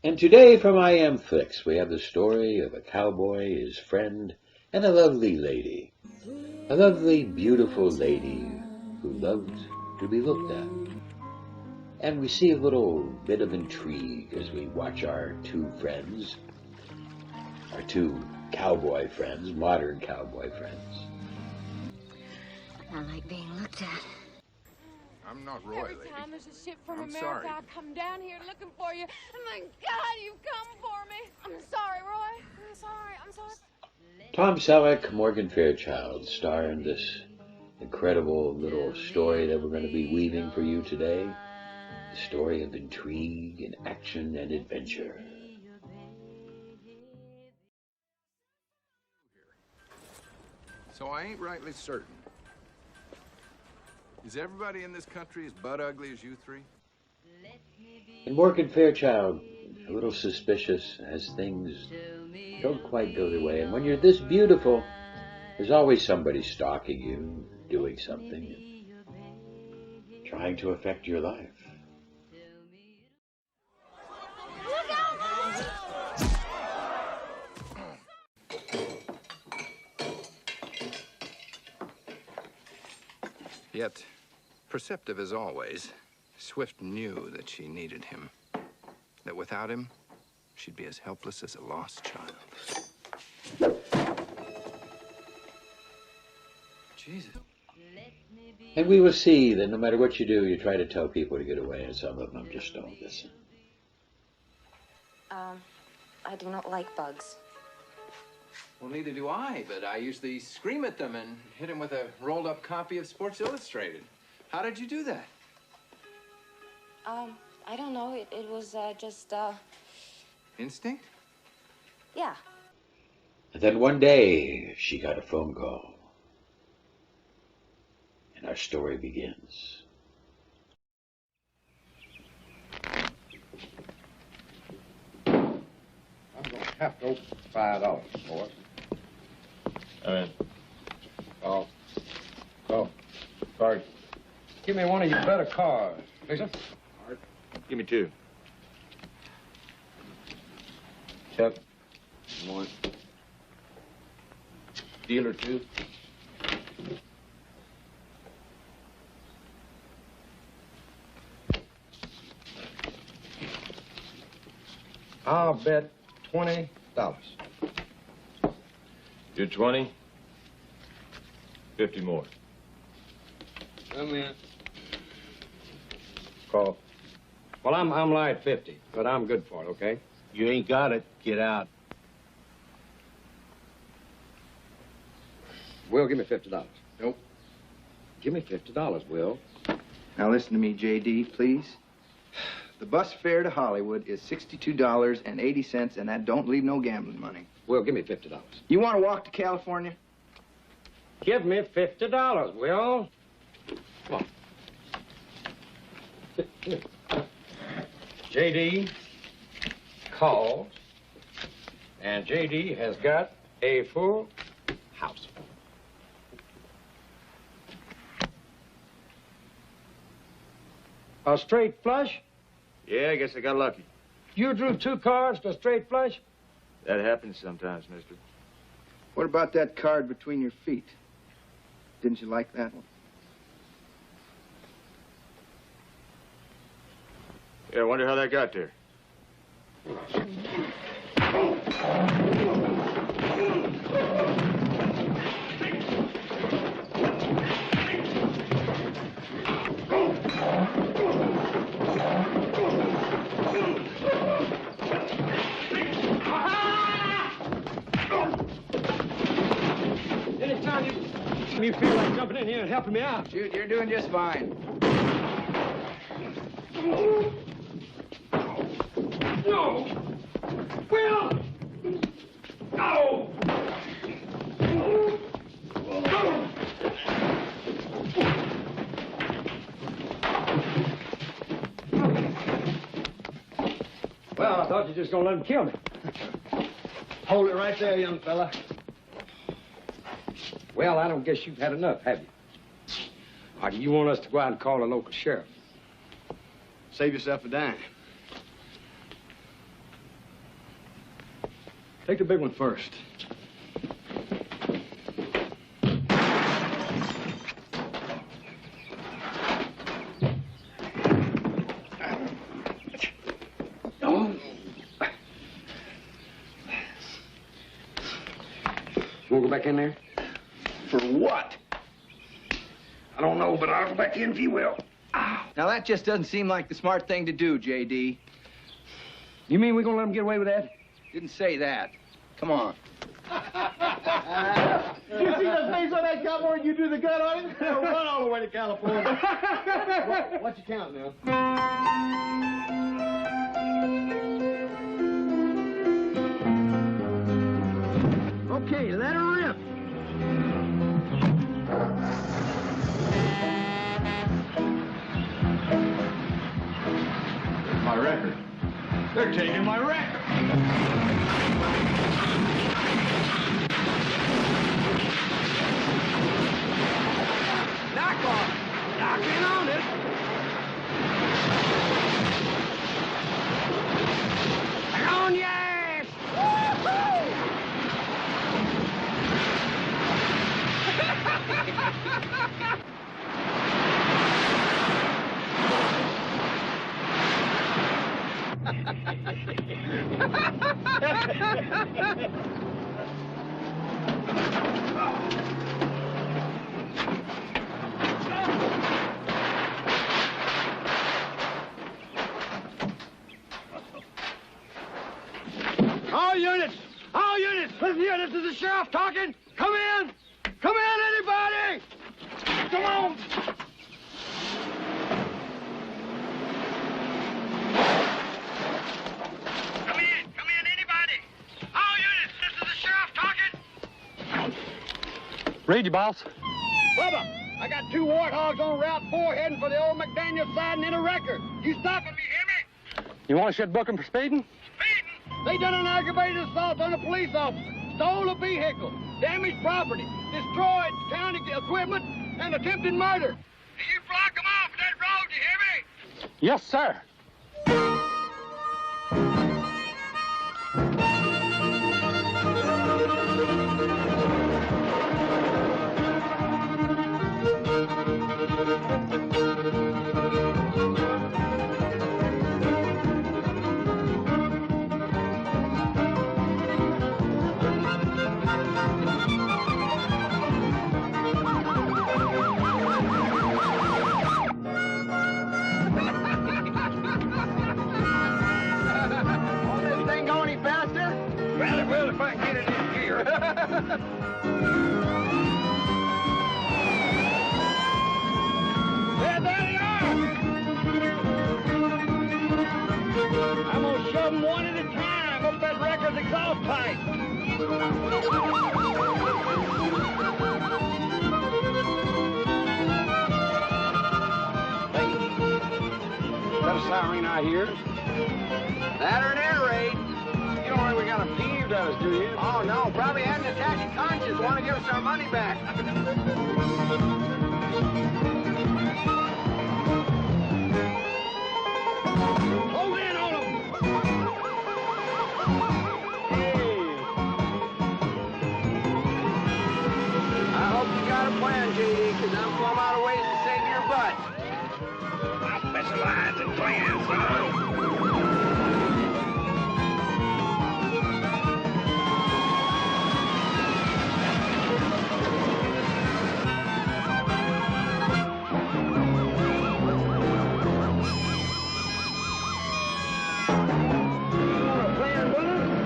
And today from I Am Flicks, we have the story of a cowboy, his friend, and a lovely lady. A lovely, beautiful lady who loved to be looked at. And we see a little bit of intrigue as we watch our two friends, our two cowboy friends, modern cowboy friends. I like being looked at. I'm not royally. Every time there's a ship from I'm America, sorry. I come down here looking for you. And my God, you've come for me. I'm sorry, Roy. I'm sorry. Tom Selleck, Morgan Fairchild star in this incredible little story that we're going to be weaving for you today. The story of intrigue and action and adventure. So I ain't rightly certain. Is everybody in this country as butt ugly as you three? And Morgan Fairchild, a little suspicious as things don't quite go their way. And when you're this beautiful, there's always somebody stalking you, doing something, trying to affect your life. Yet, perceptive as always, Swift knew that she needed him. That without him, she'd be as helpless as a lost child. Jesus. And we will see that no matter what you do, you try to tell people to get away, and some of them just don't listen. I do not like bugs. Well, neither do I, but I usually scream at them and hit them with a rolled-up copy of Sports Illustrated. How did you do that? I don't know. It was, just, Instinct? yeah. And then one day, she got a phone call. And our story begins. I'm going to have to open $5 for it. Oh. Sorry. Give me one of your better cars, Lisa. Give me two. Chuck. One. Dealer two. I'll bet $20. Do 20. 50 more. Come in. Call. Well, I'm light 50, but I'm good for it, okay? You ain't got it. Get out. Will, give me $50. Nope. Give me $50, Will. Now listen to me, J.D., please. The bus fare to Hollywood is $62.80, and that don't leave no gambling money. Will, give me $50. You want to walk to California? Give me $50, Will. Come on. J.D. called, and J.D. has got a full house. A straight flush? Yeah, I guess I got lucky. You drew 2 cards to a straight flush? That happens sometimes, mister. What about that card between your feet? Didn't you like that one? Yeah, I wonder how that got there. Anytime you feel like jumping in here and helping me out. Shoot, you're doing just fine. No! Will! No! Well, I thought you were just gonna let him kill me. Hold it right there, young fella. Well, I don't guess you've had enough, have you? Or do you want us to go out and call the local sheriff? Save yourself a dime. Take the big one first. You want to go back in there? For what? I don't know, but I'll go back in if you will. Now, that just doesn't seem like the smart thing to do, J.D. You mean we're going to let him get away with that? Didn't say that. Come on. Did you see the face on that cowboy when you do the gun on him? Run all the way to California. What's your count now? Okay, let her rip. My record. They're taking my record. Knock on. Knock in on it. On your ass. Woo-hoo! All units, listen here, this is the sheriff talking. Come in, anybody. Come on. Come in, anybody. All units, this is the sheriff talking. Read you, boss. Bubba, I got 2 warthogs on Route 4 heading for the old McDaniel siding in a wrecker. You stopping me, hear me? You want to book him for speeding? Speeding? They done an aggravated assault on a police officer, stole a vehicle, damaged property, destroyed county equipment, and attempted murder. Do you block them off that road, you hear me? Yes, sir. Yeah, there they are! I'm gonna shove them one at a time up that record's exhaust pipe. Hey, is that a siren I hear? That or an air raid. You don't think we got a peeved at us, do you? Oh, no. Probably had an attack of conscience. Want to give us our money back. Hold in on them. Hey. I hope you got a plan, J.D., because I'm plumb out of ways to save your butt. I specialize in plans, son. Plan, Boone?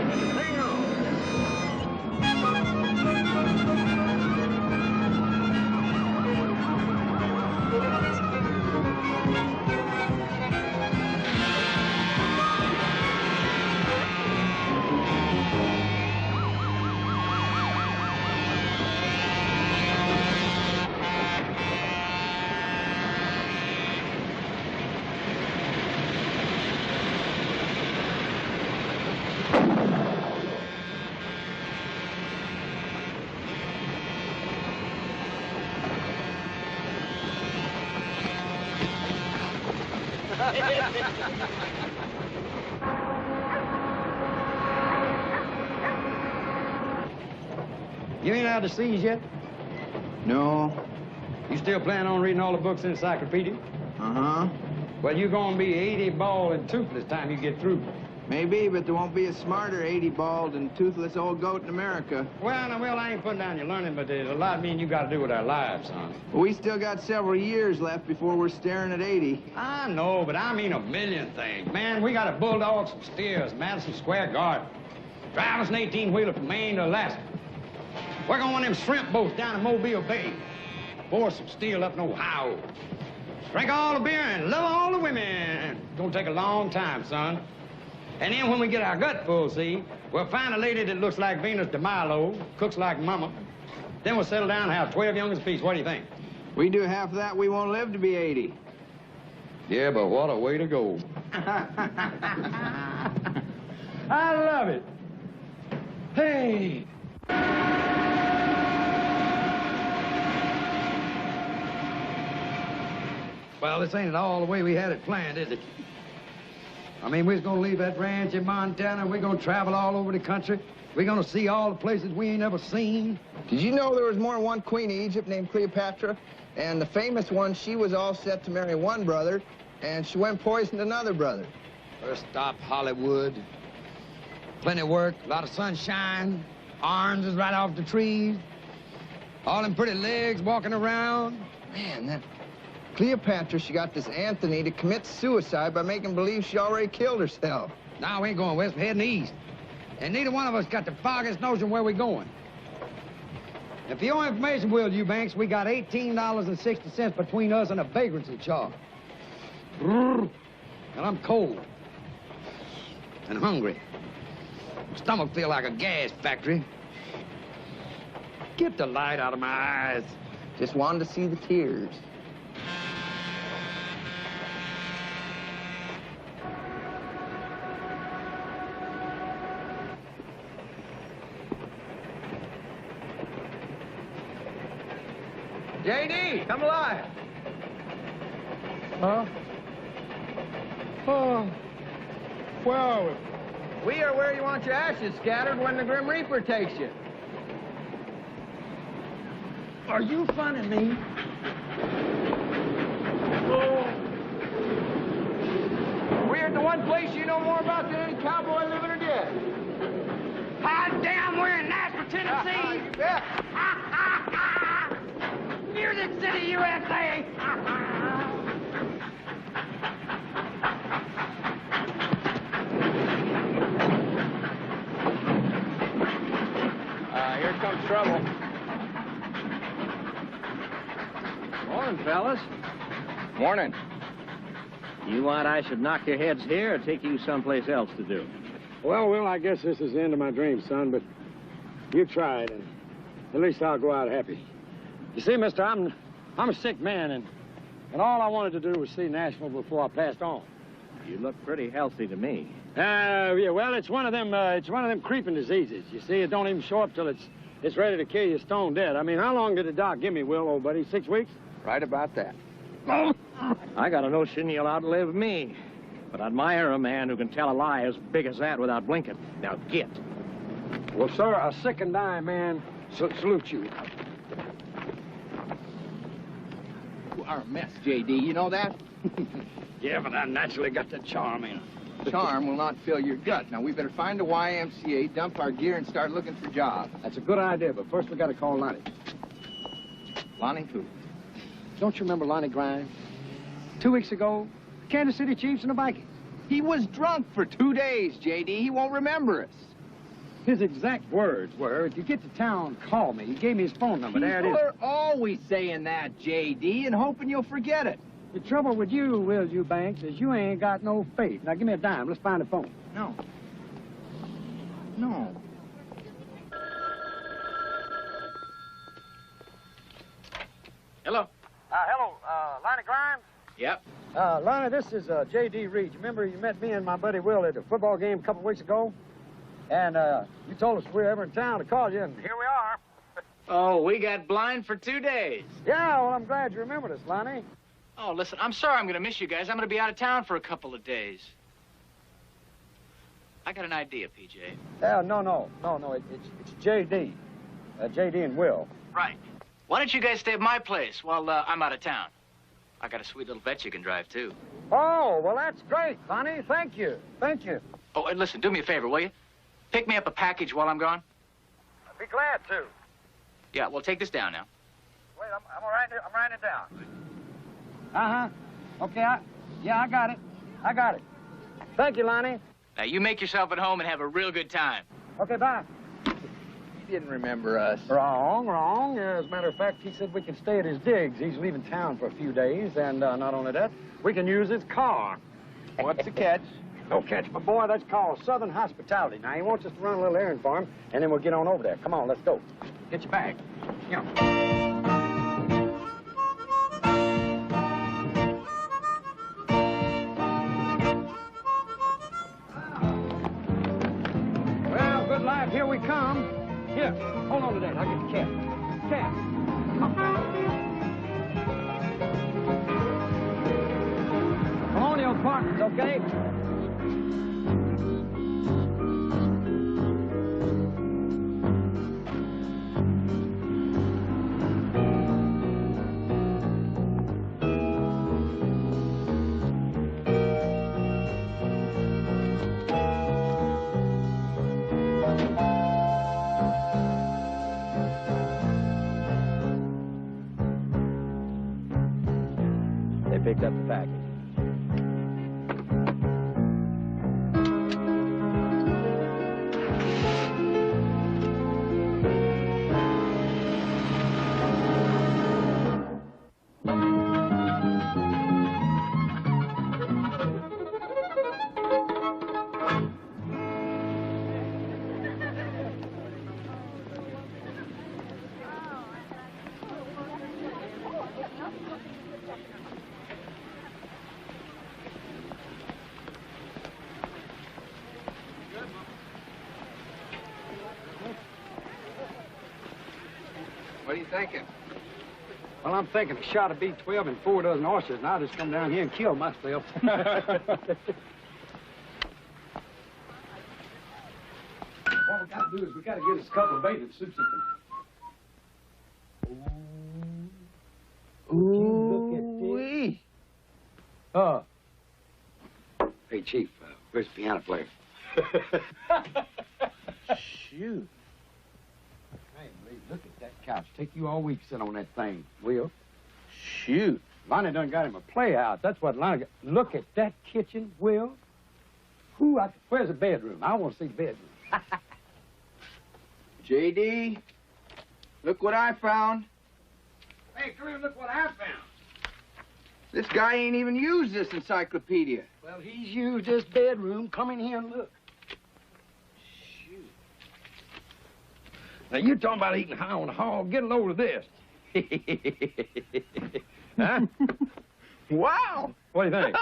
You ain't out to seas yet? No. You still plan on reading all the books in the encyclopedia? Uh-huh. Well, you're gonna be 80 bald and toothless time you get through. Maybe, but there won't be a smarter 80 bald and toothless old goat in America. Well, now, Will, I ain't putting down your learning, but there's a lot me and you got to do with our lives, son. We still got several years left before we're staring at 80. I know, but I mean a million things. Man, we got to bulldog some steers, Madison Square Garden. Drive us an 18-wheeler from Maine to Alaska. We're going on them shrimp boats down in Mobile Bay. Pour some steel up in Ohio. Drink all the beer and love all the women. It's gonna take a long time, son. And then when we get our gut full, see, we'll find a lady that looks like Venus de Milo, cooks like Mama. Then we'll settle down and have 12 youngins apiece. What do you think? We do half of that, we won't live to be 80. Yeah, but what a way to go. I love it. Hey. Well, this ain't at all the way we had it planned, is it? I mean, we're gonna leave that ranch in Montana, we're gonna travel all over the country. We're gonna see all the places we ain't ever seen. Did you know there was more than one queen of Egypt named Cleopatra? And the famous one, she was all set to marry one brother, and she went and poisoned another brother. First stop, Hollywood. Plenty of work, a lot of sunshine. Oranges right off the trees. All them pretty legs walking around. Man, that Cleopatra, she got this Anthony to commit suicide by making believe she already killed herself. Now, we ain't going west, we're heading east. And neither one of us got the foggiest notion where we're going. And for your information, Will Eubanks, we got $18.60 between us and a vagrancy charge. And I'm cold. And hungry. My stomach feel like a gas factory. Get the light out of my eyes. Just wanted to see the tears. JD, come alive. Huh? Oh. Where are we? We are where you want your ashes scattered when the Grim Reaper takes you. Are you funning me? Oh. We're at the one place you know more about than any cowboy living or dead. Hot damn, we're in Nashville, Tennessee. You bet. Music City, USA. Here comes trouble. Morning, fellas. Morning. You want I should knock your heads here or take you someplace else to do? Well, Will, I guess this is the end of my dream, son, but you tried, and at least I'll go out happy. You see, mister, I'm a sick man, and all I wanted to do was see Nashville before I passed on. You look pretty healthy to me. Yeah, well, it's one of them creeping diseases. You see, it don't even show up till it's ready to kill you stone dead. I mean, how long did the doc give me, Will, old buddy? 6 weeks? Right about that. I got a notion you'll outlive me. But I admire a man who can tell a lie as big as that without blinking. Now get. Well, sir, a sick and dying man salute you. You are a mess, J.D. You know that? Yeah, but I naturally got the charm in. Charm will not fill your gut. Now, we better find a YMCA, dump our gear, and start looking for jobs. That's a good idea, but first we got to call Lonnie. Lonnie who? Don't you remember Lonnie Grimes? 2 weeks ago, Kansas City Chiefs and the Vikings. He was drunk for 2 days, J.D. He won't remember us. His exact words were, if you get to town, call me. He gave me his phone number. There it is. People are always saying that, J.D., and hoping you'll forget it. The trouble with you, Will Eubanks, is you ain't got no faith. Now, give me a dime. Let's find a phone. No. No. Hello. Hello, Lonnie Grimes? Yep. Lonnie, this is J.D. Reed. You remember you met me and my buddy Will at a football game a couple weeks ago? And you told us if we were ever in town to call you, and here we are. Oh, we got blind for 2 days. Yeah, well, I'm glad you remembered us, Lonnie. Oh, listen, I'm sorry I'm going to miss you guys. I'm going to be out of town for a couple of days. I got an idea, PJ. No, it's J.D. J.D. and Will. Right. Why don't you guys stay at my place while I'm out of town? I got a sweet little vet you can drive, too. Oh, well, that's great, Connie. Thank you. Thank you. Oh, and listen, do me a favor, will you? Pick me up a package while I'm gone. I'd be glad to. Yeah, well, take this down now. Wait, I'm writing it down. Uh-huh. Okay, I got it. I got it. Thank you, Lonnie. Now, you make yourself at home and have a real good time. Okay, bye. He didn't remember us. Wrong. As a matter of fact, he said we can stay at his digs. He's leaving town for a few days, and not only that, we can use his car. What's the catch? No catch, my boy. That's called Southern hospitality. Now, he wants us to run a little errand for him, and then we'll get on over there. Come on, let's go. Get your bag. Yeah. Well, good life, here we come. Here, hold on to that. I'll get the cat. Cat. Come on, you partners, okay? They picked up the package. What are you thinking? Well, I'm thinking a shot of B12 and 4 dozen oysters, and I'll just come down here and kill myself. What we gotta do is we gotta get us a couple of bathing suits. Ooh. Look at this. Hey, Chief, where's the piano player? Shoot. Hey, Lee, look at that couch. Take you all week to sit on that thing, Will. Shoot. Lonnie done got him a playhouse. That's what Lonnie got. Look at that kitchen, Will. Where's the bedroom? I want to see the bedroom. J.D., look what I found. Hey, come here and look what I found. This guy ain't even used this encyclopedia. Well, he's used this bedroom. Come in here and look. Shoot. Now, you're talking about eating high on the hog. Get a load of this. Huh? Wow. What do you think?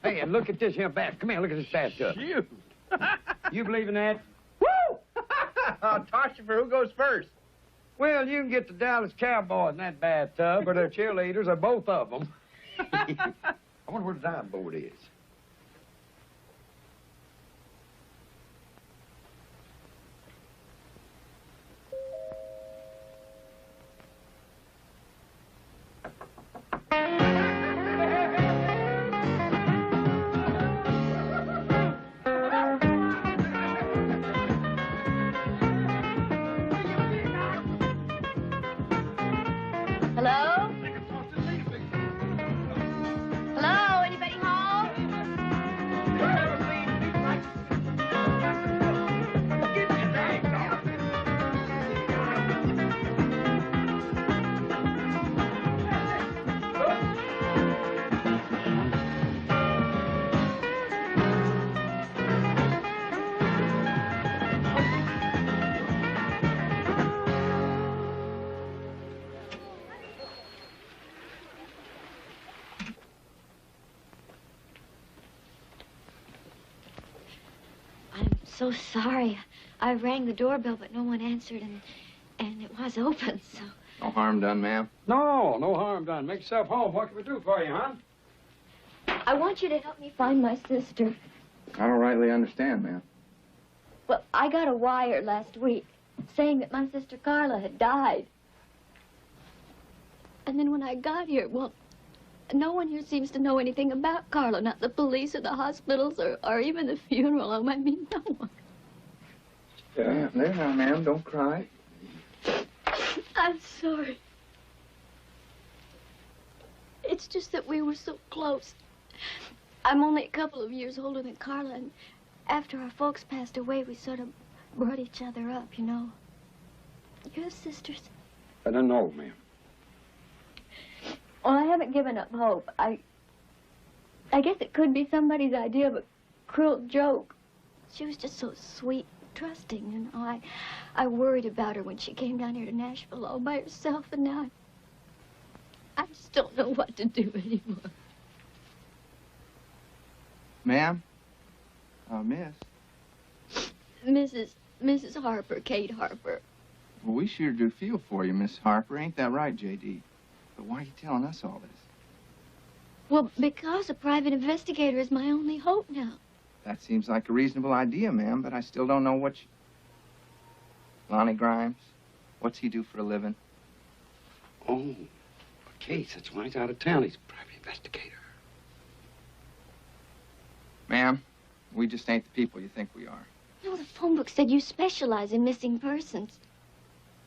Hey, and look at this here bath. Come here, look at this bathtub. Shoot. You believe in that? Woo! Toss you for who goes first. Well, you can get the Dallas Cowboys in that bathtub, or their cheerleaders, or both of them. I wonder where the dime board is. Hello? Hello? Anybody home? I'm so sorry. I rang the doorbell, but no one answered, and it was open, so... No harm done, ma'am. No, no harm done. Make yourself home. What can we do for you, hon? I want you to help me find my sister. I don't rightly understand, ma'am. Well, I got a wire last week saying that my sister Carla had died. And then when I got here, well, no one here seems to know anything about Carla, not the police or the hospitals or even the funeral home. I mean, no one. Yeah, there now, ma'am. Don't cry. I'm sorry. It's just that we were so close. I'm only a couple of years older than Carla, and after our folks passed away, we sort of brought each other up, you know. You're sisters. I don't know, ma'am. Well, I haven't given up hope. I guess it could be somebody's idea of a cruel joke. She was just so sweet, trusting, you know. I worried about her when she came down here to Nashville all by herself, and now I just don't know what to do anymore. Ma'am? Miss? Mrs. Harper, Kate Harper. Well, we sure do feel for you, Miss Harper. Ain't that right, J.D.? But why are you telling us all this? Well, because a private investigator is my only hope now. That seems like a reasonable idea, ma'am, but I still don't know what Lonnie Grimes, what's he do for a living? Oh, a case. That's why he's out of town. He's a private investigator. Ma'am, we just ain't the people you think we are. No, the phone book said you specialize in missing persons.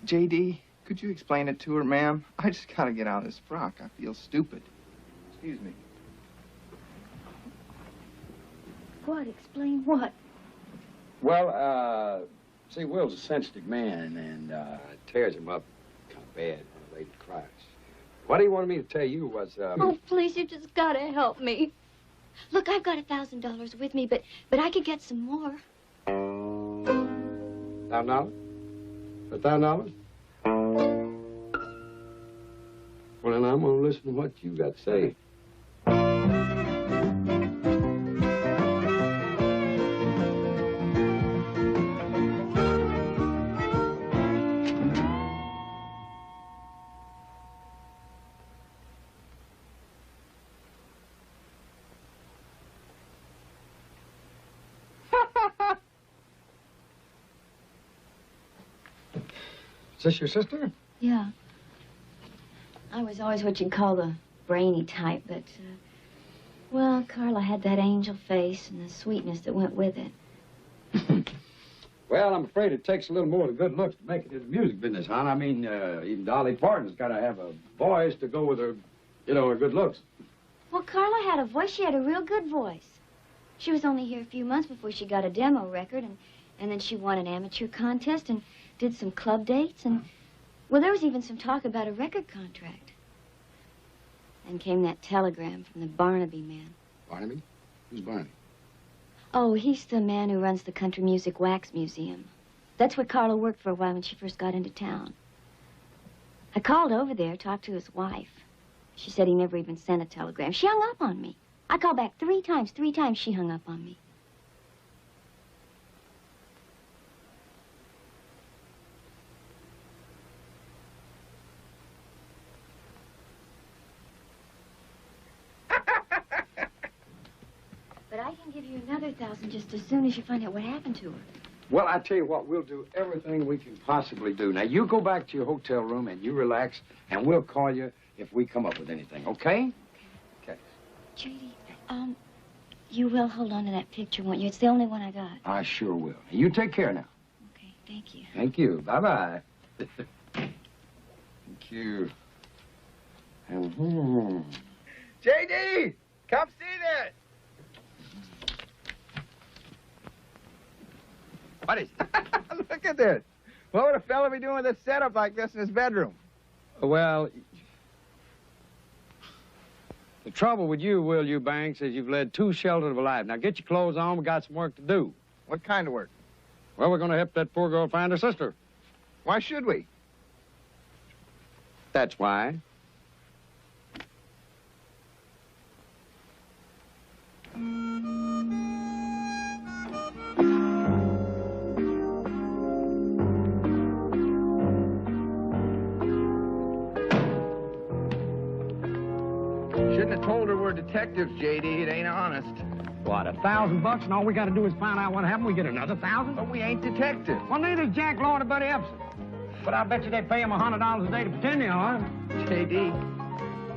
J.D., could you explain it to her, ma'am? I just gotta get out of this frock. I feel stupid. Excuse me. What? Explain what? Well, see, Will's a sensitive man, and it tears him up kind of bad when a lady cries. What he wanted me to tell you was, Oh, please, you just gotta help me. Look, I've got $1,000 with me, but I could get some more. $1,000? $1,000? Well, then I'm gonna listen to what you got to say. Is this your sister? Yeah. I was always what you'd call the brainy type, but, well, Carla had that angel face and the sweetness that went with it. Well, I'm afraid it takes a little more than good looks to make it in the music business, hon. I mean, even Dolly Parton's got to have a voice to go with her, you know, her good looks. Well, Carla had a voice. She had a real good voice. She was only here a few months before she got a demo record, and then she won an amateur contest and did some club dates, and, well, there was even some talk about a record contract. Then came that telegram from the Barnaby man. Barnaby? Who's Barnaby? Oh, he's the man who runs the Country Music Wax Museum. That's where Carla worked for a while when she first got into town. I called over there, talked to his wife. She said he never even sent a telegram. She hung up on me. I called back 3 times. 3 times she hung up on me. But I can give you another 1,000 just as soon as you find out what happened to her. Well, I tell you what, we'll do everything we can possibly do. Now, you go back to your hotel room and you relax, and we'll call you if we come up with anything, okay? Okay. J.D., you will hold on to that picture, won't you? It's the only one I got. I sure will. You take care now. Okay, thank you. Thank you. Bye-bye. Thank you. J.D., come see this. What is it? Look at this. What would a fella be doing with a setup like this in his bedroom? Well, the trouble with you, Will Eubanks, is you've led too sheltered of a life. Now, get your clothes on. We got some work to do. What kind of work? Well, we're going to help that poor girl find her sister. Why should we? That's why. Shouldn't have told her we're detectives, J.D. It ain't honest. What, $1,000 and all we got to do is find out what happened? We get another 1,000? But we ain't detectives. Well, neither's Jack Lloyd or Buddy Epson. But I bet you they pay him $100 a day to pretend they are. J.D.,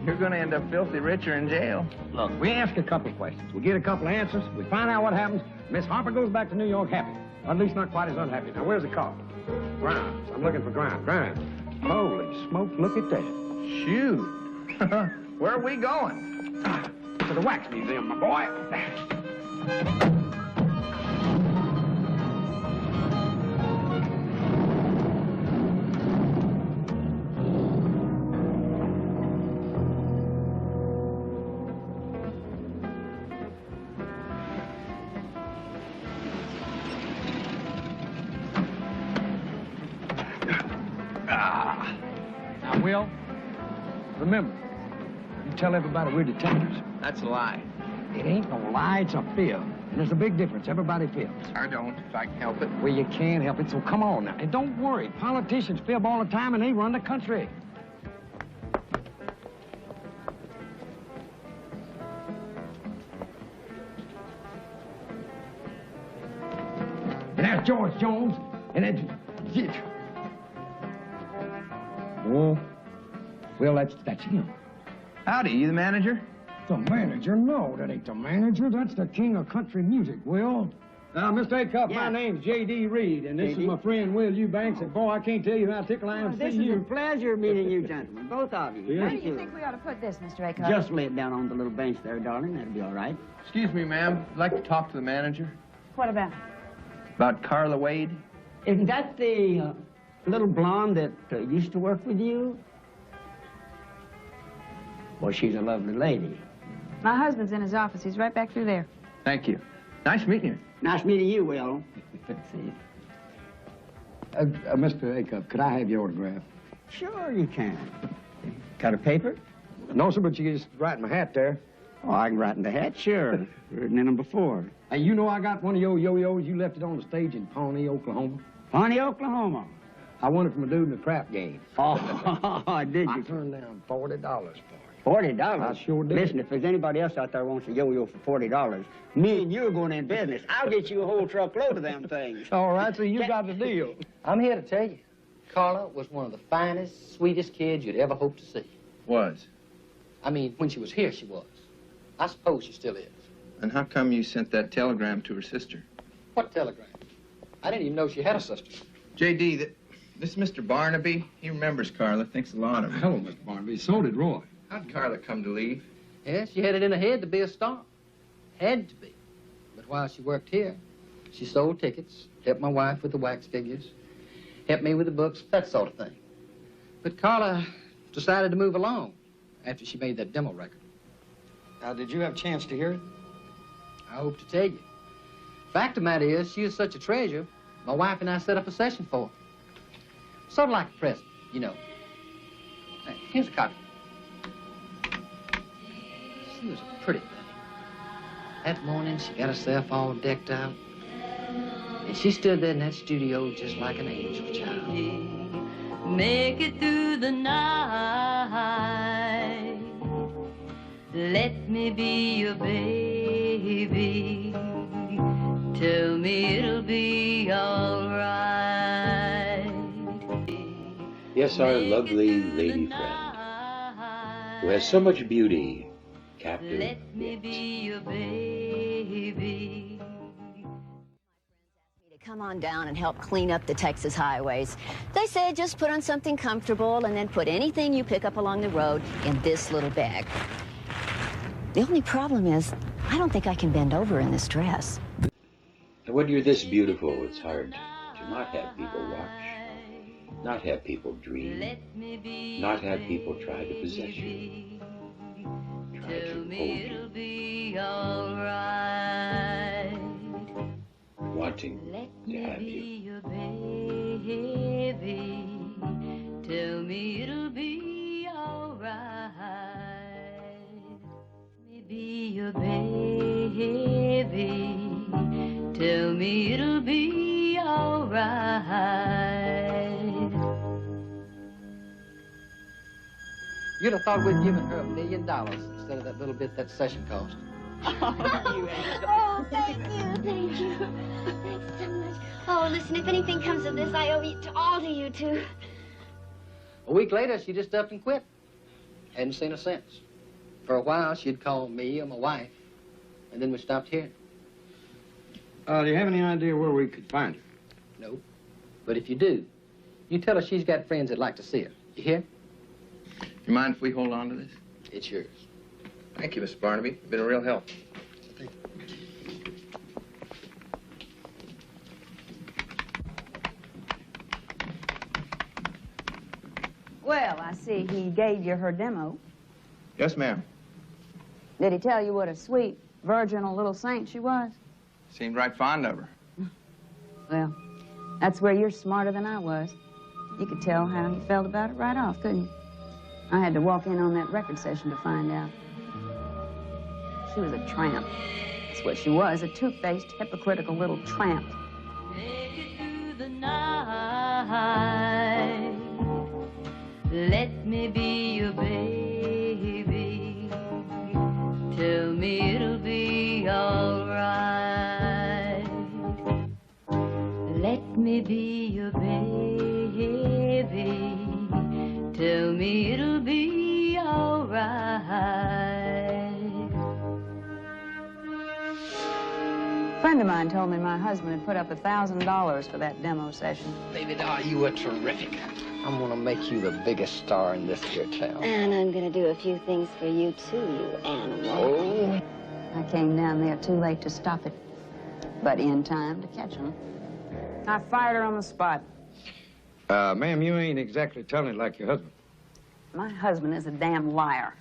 you're gonna end up filthy rich or in jail. Look, we ask a couple of questions. We get a couple of answers. We find out what happens. Miss Harper goes back to New York happy. Or at least not quite as unhappy. Now, where's the car? Grimes. I'm looking for Grimes. Grimes. Holy smokes, look at that. Shoot. Where are we going? To the wax museum, my boy. Now, Will, remember, you tell everybody we're detectives. That's a lie. It ain't no lie, it's a fib. And there's a big difference. Everybody fibs. I don't, if I can help it. Well, you can't help it, so come on now. And don't worry, politicians fib all the time and they run the country. And that's George Jones, and that's... Oh, well, that's him. Howdy, you the manager? The manager? No, that ain't the manager. That's the king of country music, Will. Now, Mr. Acuff, my name's J.D. Reed, and this is my friend Will Eubanks. And, boy, I can't tell you how tickled I am to see you. This is a pleasure meeting you gentlemen, both of you. Yeah. Where do you think we ought to put this, Mr. Acuff? Just lay it down on the little bench there, darling. That'll be all right. Excuse me, ma'am. I'd like to talk to the manager. What about? About Carla Wade. Isn't that the little blonde that used to work with you? Well, she's a lovely lady. My husband's in his office. He's right back through there. Thank you. Nice meeting you. Nice meeting you, Will. See. Mr. Acuff, could I have your autograph? Sure you can. Got a paper? No, sir, but you just write in my hat there. Oh, I can write in the hat, sure. Written in them before. Hey, you know I got one of your yo-yos. You left it on the stage in Pawnee, Oklahoma. Pawnee, Oklahoma. I won it from a dude in a crap game. Oh, did you? I turned down $40 for it. $40? I sure did. Listen, if there's anybody else out there who wants a yo-yo for $40, me and you are going in business. I'll get you a whole truckload of them things. All right, so you got the deal. I'm here to tell you, Carla was one of the finest, sweetest kids you'd ever hope to see. Was? I mean, when she was here, she was. I suppose she still is. And how come you sent that telegram to her sister? What telegram? I didn't even know she had a sister. J.D., this is Mr. Barnaby. He remembers Carla, thinks a lot of her. Hello, Mr. Barnaby. So did Roy. How'd Carla come to leave? Yes, she had it in her head to be a star. Had to be. But while she worked here, she sold tickets, helped my wife with the wax figures, helped me with the books, that sort of thing. But Carla decided to move along after she made that demo record. Now, did you have a chance to hear it? I hope to tell you. Fact of the matter is, she is such a treasure, my wife and I set up a session for her. Sort of like a present, you know. Hey, here's a copy. She was a pretty thing. That morning, she got herself all decked out. And she stood there in that studio just like an angel child. Make it through the night. Let me be your baby. Tell me it'll be all right. Yes, our lovely lady friend, who has so much beauty, captive Let me be your baby. Come on down and help clean up the Texas highways. They say just put on something comfortable and then put anything you pick up along the road in this little bag. The only problem is, I don't think I can bend over in this dress. And when you're this beautiful, it's hard to not have people watch, not have people dream, not have people try to possess you, try to hold you, Be all right. wanting to have you. Your baby. Tell me it'll be all right. Let me be your baby. Tell me it'll be all right. You'd have thought we'd given her $1 million instead of that little bit that session cost. Oh, thank you, thank you. Thanks so much. Oh, listen, if anything comes of this, I owe it all to you two. A week later, she just up and quit. Hadn't seen her since. For a while, she'd call me or my wife, and then we stopped hearing. Do you have any idea where we could find her? No. But if you do, you tell her she's got friends that'd like to see her. You hear? You mind if we hold on to this? It's yours. Thank you, Mr. Barnaby. You've been a real help. Well, I see he gave you her demo. Yes, ma'am. Did he tell you what a sweet, virginal little saint she was? Seemed right fond of her. Well, that's where you're smarter than I was. You could tell how he felt about it right off, couldn't you? I had to walk in on that record session to find out. She was a tramp. That's what she was, a two-faced, hypocritical little tramp. Take it through the night. Let me be your baby. Tell me it'll be all right. Let me be your baby. Tell me it'll be all right. A friend of mine told me my husband had put up $1,000 for that demo session. Baby doll, you were terrific. I'm gonna make you the biggest star in this here town. And I'm gonna do a few things for you, too, you animal. Oh. I came down there too late to stop it, but in time to catch him. I fired her on the spot. Ma'am, you ain't exactly telling it like your husband. My husband is a damn liar.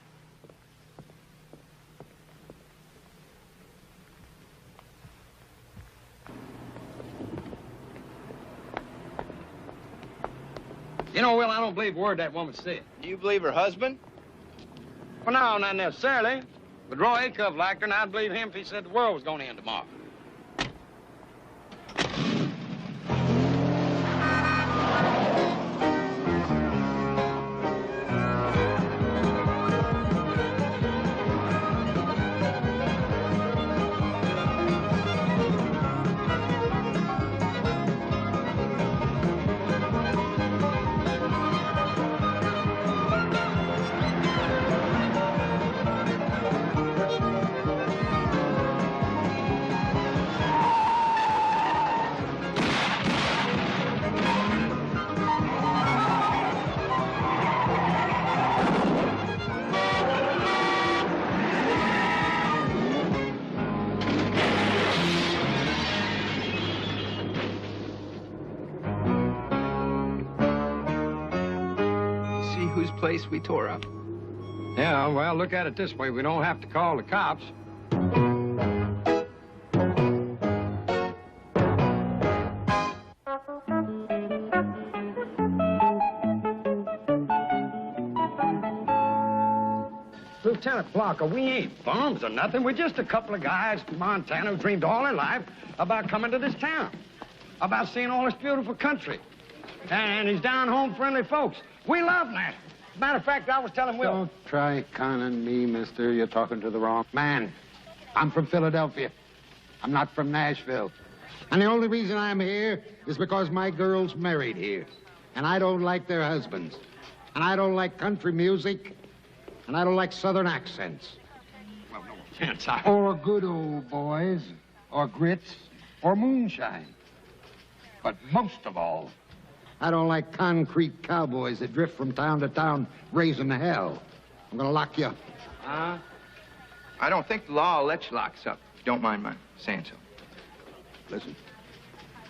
You know, Will, I don't believe a word that woman said. You believe her husband? Well, no, not necessarily. But Roy Acuff liked her, and I'd believe him if he said the world was going to end tomorrow. Whose place we tore up? Yeah, well, look at it this way. We don't have to call the cops. Lieutenant Blocker, we ain't bums or nothing. We're just a couple of guys from Montana who dreamed all their life about coming to this town, about seeing all this beautiful country, and these down-home friendly folks. We love Nashville. Matter of fact, I was telling Will. Don't try conning me, mister. You're talking to the wrong man. I'm from Philadelphia. I'm not from Nashville. And the only reason I'm here is because my girl's married here. And I don't like their husbands. And I don't like country music. And I don't like Southern accents. Well, no offense, Or good old boys. Or grits. Or moonshine. But most of all, I don't like concrete cowboys that drift from town to town raising hell. I'm gonna lock you up. I don't think the law will let you lock us up, if you don't mind my saying so. Listen,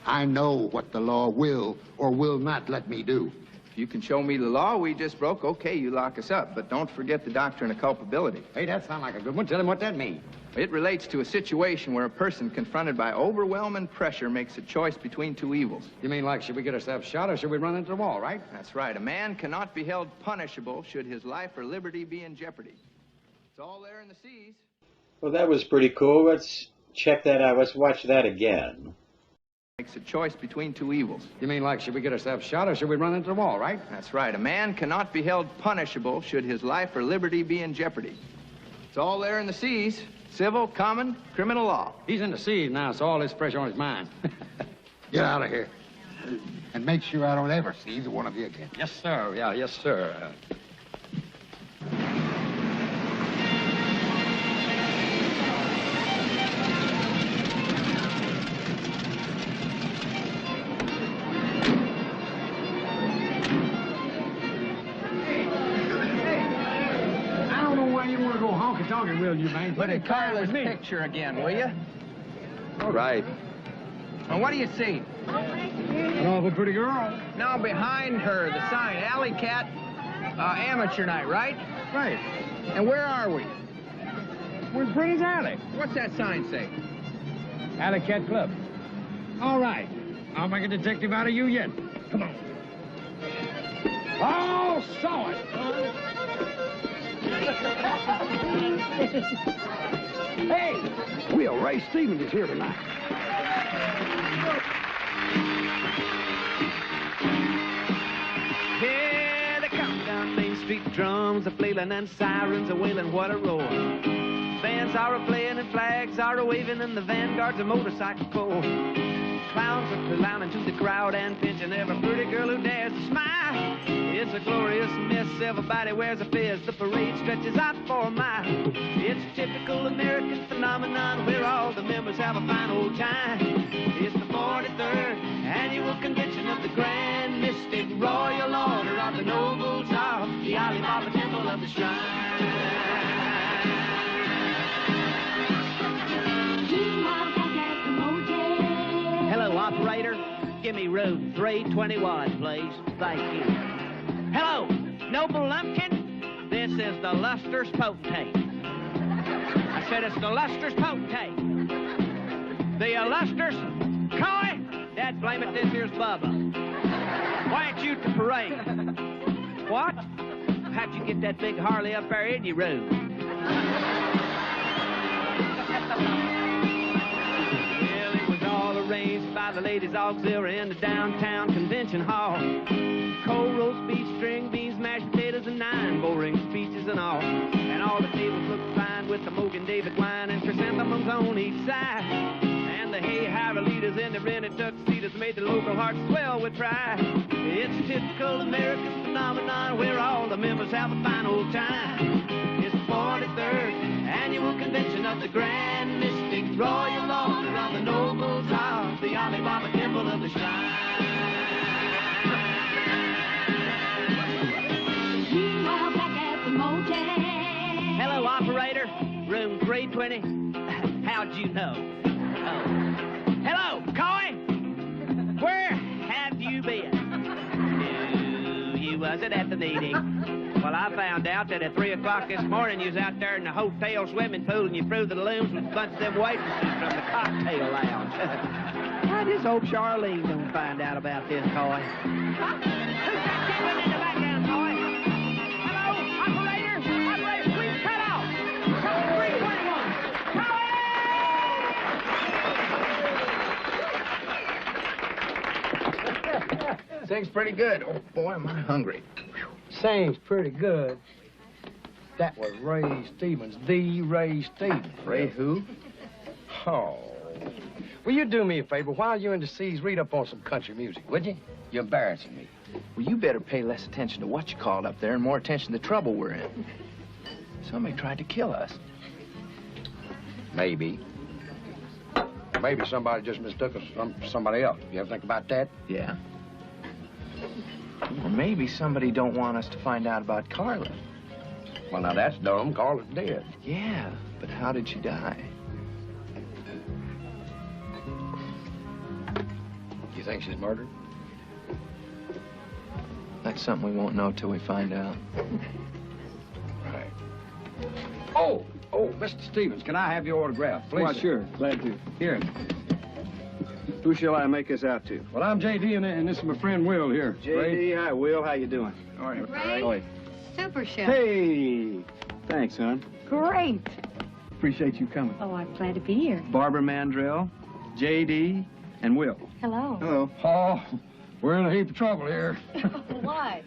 I know what the law will or will not let me do. If you can show me the law we just broke, okay, you lock us up. But don't forget the doctrine of culpability. Hey, that sounds like a good one. Tell him what that means. It relates to a situation where a person confronted by overwhelming pressure makes a choice between two evils. You mean like, should we get ourselves shot or should we run into the wall, right? That's right. A man cannot be held punishable should his life or liberty be in jeopardy. It's all there in the seas. Well, that was pretty cool. Let's check that out. Let's watch that again. Makes a choice between two evils. You mean like, should we get ourselves shot or should we run into the wall, right? That's right. A man cannot be held punishable should his life or liberty be in jeopardy. It's all there in the seas. Civil, common, criminal law. He's in the seas now, so all this fresh on his mind. Get out of here. And make sure I don't ever see either one of you again. Yes, sir. Yeah, yes, sir. I don't know why you want to go honky-tonkin', will you, man? Look at Carla's picture again, will you? All right. Now, what do you see? An awful pretty girl. Now, behind her, the sign, Alley Cat Amateur Night, right? Right. And where are we? We're in Pretty's Alley. What's that sign say? Alley Cat Club. All right. I'll make a detective out of you yet. Come on. Oh, saw it. Hey, Will, Ray Stevens is here tonight. Here they come down Main Street, drums are flailing and sirens are wailing, what a roar. Bands are a-playing and flags are a-waving and the vanguard's a motorcycle corps. Clowns are climbing to the crowd and pinching every pretty girl who dares to smile. It's a glorious mess, everybody wears a fez, the parade stretches out for a mile. It's a typical American phenomenon where all the members have a fine old time. It's the 43rd annual convention of the Grand Mystic Royal Order of the Nobles of the Alibaba Temple of the Shrine. Hello, operator. Give me room 321, please. Thank you. Hello, Noble Lumpkin. This is the Luster's Potentate. I said it's the Luster's Potentate. The Luster's Coy. Dad, blame it, this here's Bubba. Why ain't you at the parade? What? How'd you get that big Harley up there in your room? Well, it was all arranged by the Ladies Auxiliary in the downtown convention hall. Cold roast beef, string beans, mashed potatoes, and 9 boring speeches and all. And all the tables looked fine with the Mogan David wine and chrysanthemums on each side. And the hay-harrow leaders in the rented tuxedos made the local hearts swell with pride. It's a typical American phenomenon where all the members have a fine old time. It's the 43rd annual convention of the Grand Mystic Royal Order of the Nobles of the Alibaba Temple of the Shrine. Hello, operator. Room 320. How'd you know? Oh. Hello, Coy. Where have you been? No, you wasn't at the meeting. Well, I found out that at 3 o'clock this morning you was out there in the hotel swimming pool and you threw the balloons with a bunch of them waitresses from the cocktail lounge. I just hope Charlene don't find out about this, Coy. Who's that kid in the background, Coy? Hello, operator. Operator, please cut off. Cut 321. Sings pretty good. Oh, boy, am I hungry. Sings pretty good. That was Ray Stevens, the Ray Stevens. Ray who? Oh. Will you do me a favor? While you're in the seas, read up on some country music, would you? You're embarrassing me. Well, you better pay less attention to what you called up there and more attention to the trouble we're in. Somebody tried to kill us. Maybe. Maybe somebody just mistook us for somebody else. You ever think about that? Yeah. Or maybe somebody don't want us to find out about Carla. Well, now that's dumb. Carla's dead. Yeah, but how did she die? You think she's murdered? That's something we won't know till we find out. Right. Oh, Mr. Stevens, can I have your autograph, please? Why, sure. Glad to. Here. Who shall I make this out to? Well, I'm J.D., and this is my friend Will here. J.D., hi, Will. How you doing? All right. Ray, All right. super show. Hey! Thanks, hon. Great. Appreciate you coming. Oh, I'm glad to be here. Barbara Mandrell, J.D., and Will. Hello. Hello. Oh, we're in a heap of trouble here. Why?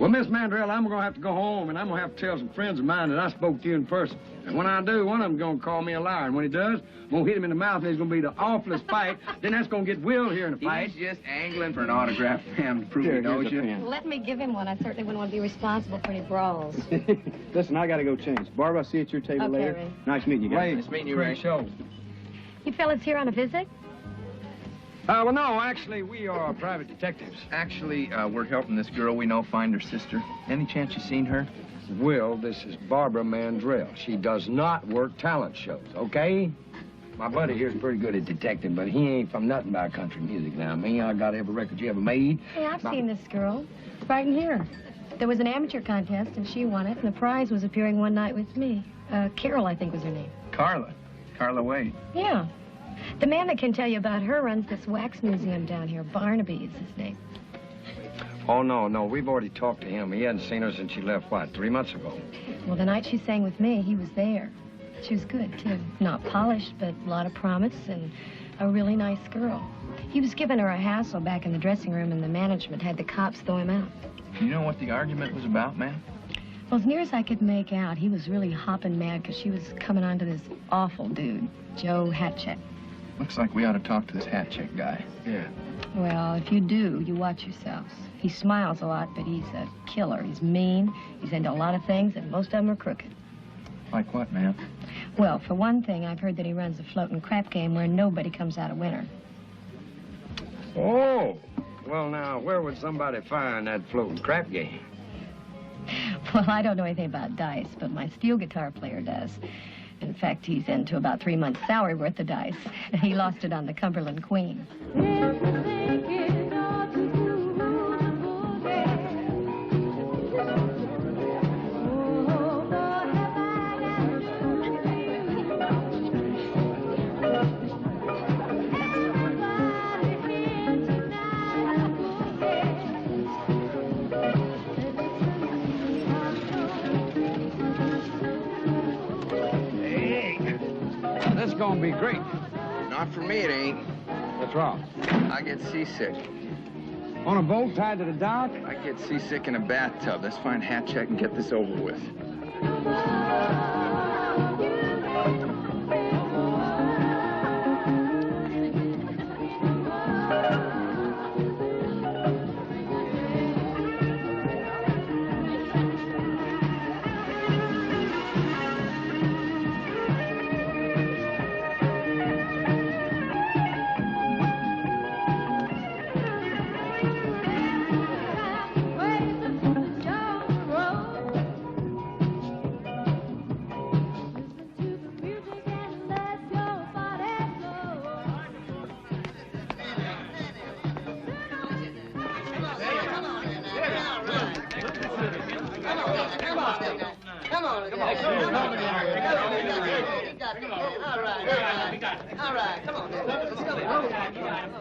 Well, Miss Mandrell, I'm going to have to go home, and I'm going to have to tell some friends of mine that I spoke to you in person. And when I do, one of them's going to call me a liar. And when he does, I'm going to hit him in the mouth, and it's going to be the awfulest fight. Then that's going to get Will here in a fight. He's just angling for an autograph, ma'am, to prove he knows you. Let me give him one. I certainly wouldn't want to be responsible for any brawls. Listen, I got to go change. Barbara, I'll see you at your table Okay, later. Ray. Nice meeting you guys. Ray, nice meeting you, Ray. Show. You fellas here on a visit? Well, no, actually, we are private detectives. Actually, we're helping this girl we know find her sister. Any chance you seen her? Will, this is Barbara Mandrell. She does not work talent shows, okay? My buddy here's pretty good at detecting, but he ain't from nothing about country music. Now, me, I got every record you ever made. Hey, I've seen this girl. Right in here. There was an amateur contest, and she won it, and the prize was appearing one night with me. Carol, I think was her name. Carla. Carla Wade. Yeah. The man that can tell you about her runs this wax museum down here. Barnaby is his name. Oh, no, we've already talked to him. He hadn't seen her since she left, what, 3 months ago? Well, the night she sang with me, he was there. She was good, too. Not polished, but a lot of promise and a really nice girl. He was giving her a hassle back in the dressing room, and the management had the cops throw him out. You know what the argument was about, ma'am? Well, as near as I could make out, he was really hopping mad because she was coming on to this awful dude, Joe Hatcheck. Looks like we ought to talk to this hat check guy. Yeah. Well, if you do, you watch yourselves. He smiles a lot, but he's a killer. He's mean, he's into a lot of things, and most of them are crooked. Like what, ma'am? Well, for one thing, I've heard that he runs a floating crap game where nobody comes out a winner. Oh, well, now, where would somebody find that floating crap game? Well, I don't know anything about dice, but my steel guitar player does. In fact, he's into about 3 months' salary worth of dice. He lost it on the Cumberland Queen. That's gonna be great. Not for me, it ain't. What's wrong? I get seasick. On a boat tied to the dock? I get seasick in a bathtub. Let's find Hatcheck and get this over with.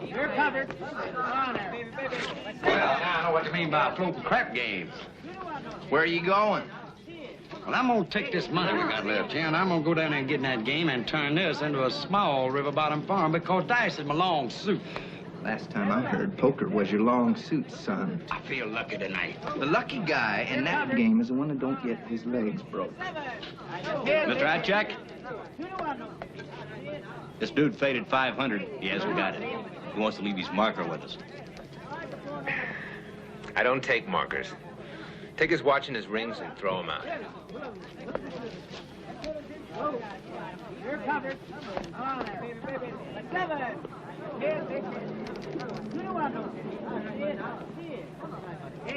You're covered. Well, now I know what you mean by floating crap games. Where are you going? Well, I'm gonna take this money we got left here, and I'm gonna go down there and get in that game and turn this into a small river bottom farm because dice is my long suit. Last time I heard, poker was your long suit, son. I feel lucky tonight. The lucky guy in that game is the one that don't get his legs broke. Mr. Hatcheck? This dude faded 500. He hasn't got it. He wants to leave his marker with us. I don't take markers. Take his watch and his rings and throw them out. You're covered. On there. 7.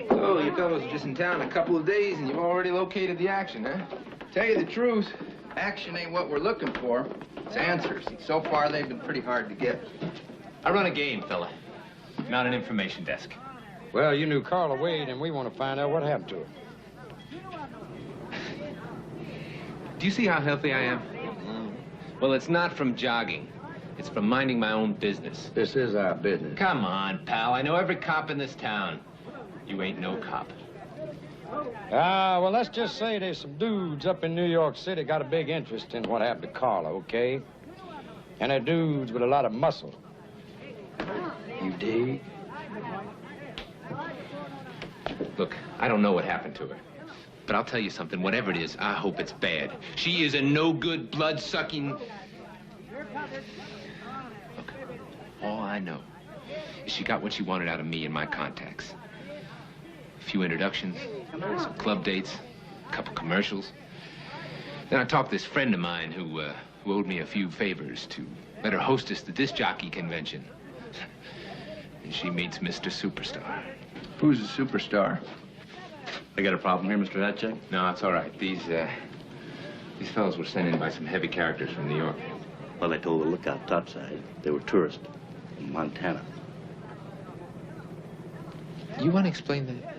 So, you fellows are just in town a couple of days and you've already located the action, huh? Tell you the truth, action ain't what we're looking for. It's answers. So far, they've been pretty hard to get. I run a game, fella. Not an information desk. Well, you knew Carla Wade, and we want to find out what happened to her. Do you see how healthy I am? Well, it's not from jogging. It's from minding my own business. This is our business. Come on, pal. I know every cop in this town. You ain't no cop. Well, let's just say there's some dudes up in New York City got a big interest in what happened to Carla, okay? And they're dudes with a lot of muscle. You dig? Look, I don't know what happened to her. But I'll tell you something, whatever it is, I hope it's bad. She is a no-good, blood-sucking... Look, all I know is she got what she wanted out of me and my contacts. A few introductions, some club dates, a couple commercials. Then I talked to this friend of mine who owed me a few favors to let her hostess the disc jockey convention. And she meets Mr. Superstar. Who's the superstar? I got a problem here, Mr. Hatcheck? No, it's all right. These fellows were sent in by some heavy characters from New York. Well, I told the lookout topside they were tourists from Montana. You want to explain that?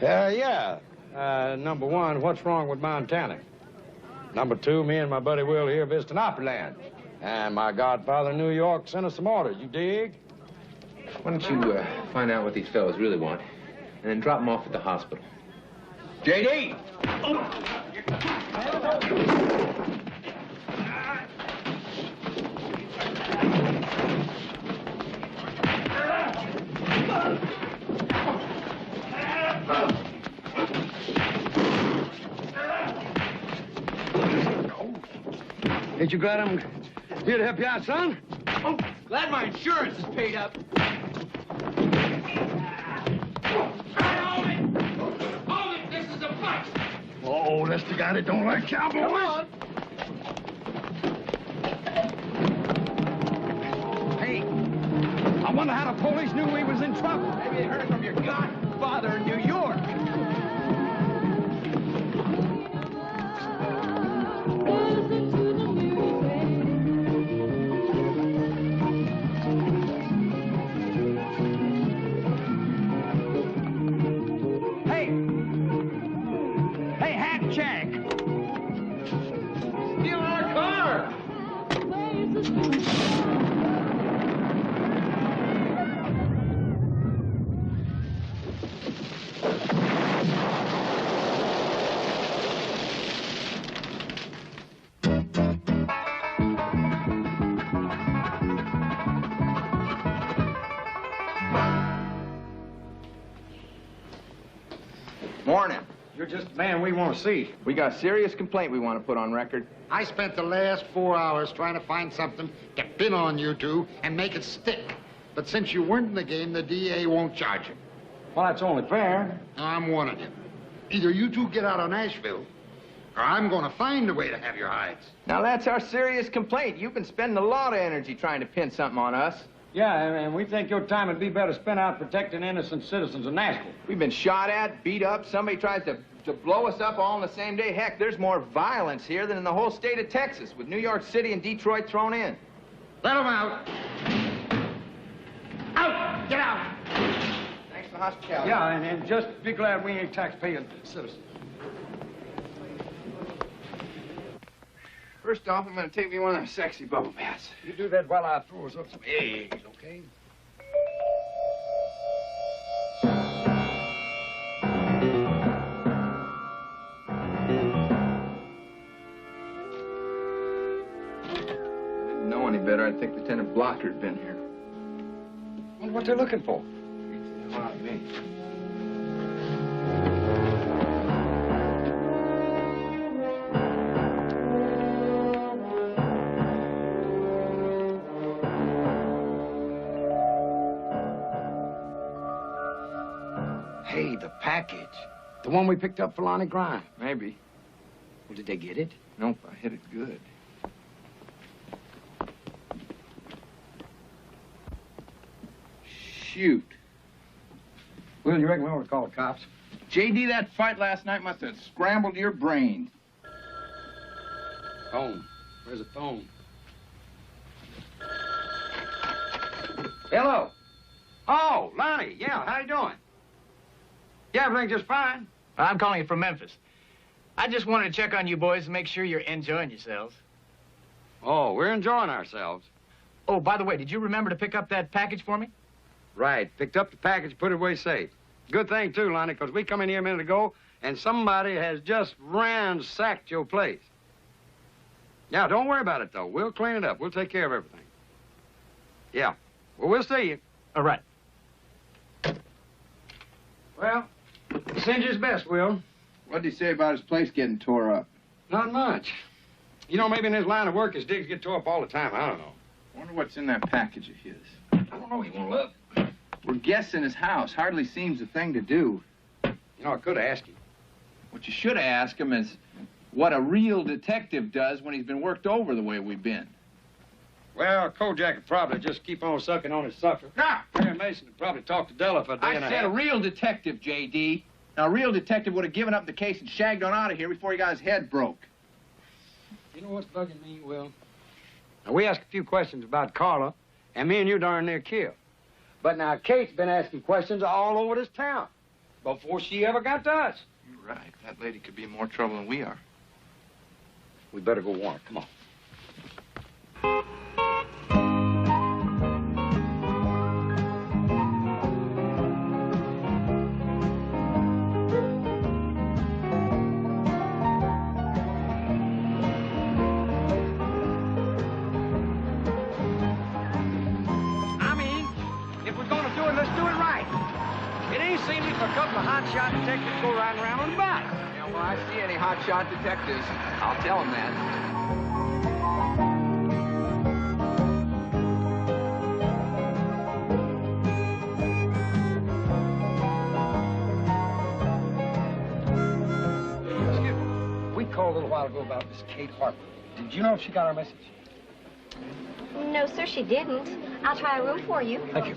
Yeah. Number one, what's wrong with Montana? Number two, me and my buddy Will here visiting Opryland. And my godfather in New York sent us some orders, you dig? Why don't you find out what these fellows really want, and then drop them off at the hospital. J.D.! Ain't you glad I'm here to help you out, son? Oh, glad my insurance is paid up. Hold it! This is a fight! Oh, that's the guy that don't like cowboys. Come on. Hey, I wonder how the police knew we was in trouble. Maybe they heard it from your godfather in New York. Morning. You're just the man we want to see. We got a serious complaint we want to put on record. I spent the last 4 hours trying to find something to pin on you two and make it stick. But since you weren't in the game, the DA won't charge you. Well, that's only fair. I'm warning you. Either you two get out of Nashville, or I'm going to find a way to have your hides. Now, that's our serious complaint. You've been spending a lot of energy trying to pin something on us. Yeah, and we think your time would be better spent out protecting innocent citizens of Nashville. We've been shot at, beat up. Somebody tries to blow us up all on the same day. Heck, there's more violence here than in the whole state of Texas, with New York City and Detroit thrown in. Let them out. Out! Get out! Thanks for the hospitality. Yeah, and just be glad we ain't taxpaying citizens. First off, I'm going to take me one of those sexy bubble baths. You do that while I throw us up some eggs, okay? Didn't know any better. I think Lieutenant Blocker had been here. Wonder what they're looking for. Not me. Hey, the package. The one we picked up for Lonnie Grimes. Maybe. Well, did they get it? Nope, I hit it good. Shoot. Will, you reckon we ought to call the cops? J.D., that fight last night must have scrambled your brains. Phone. Where's the phone? Hello. Oh, Lonnie. Yeah, how you doing? Yeah, everything just fine. I'm calling you from Memphis. I just wanted to check on you boys and make sure you're enjoying yourselves. Oh, we're enjoying ourselves. Oh, by the way, did you remember to pick up that package for me? Right. Picked up the package, put it away safe. Good thing, too, Lonnie, because we come in here a minute ago, and somebody has just ransacked your place. Yeah, don't worry about it, though. We'll clean it up. We'll take care of everything. Yeah. Well, we'll see you. All right. Well, He sends you his best, Will. What did he say about his place getting tore up? Not much. You know, maybe in his line of work, his digs get tore up all the time. I don't know. Wonder what's in that package of his. I don't know. You won't look. We're guessing his house. Hardly seems the thing to do. You know, I could have asked him. What you should have asked him is what a real detective does when he's been worked over the way we've been. Well, Kojak would probably just keep on sucking on his sucker. Ah! Perry Mason would probably talk to Della for a day and a I said half. a real detective, J.D. Now, a real detective would have given up the case and shagged on out of here before he got his head broke. You know what's bugging me, Will? Now, we asked a few questions about Carla, and me and you darn near killed. But now Kate's been asking questions all over this town before she ever got to us. You're right. That lady could be in more trouble than we are. We better go warn her. Come on. Hotshot detectives go riding around on the bike. Yeah, well, I see any hotshot detectives. I'll tell them that. Excuse me. We called a little while ago about Miss Kate Harper. Did you know if she got our message? No, sir, she didn't. I'll try a room for you. Thank you.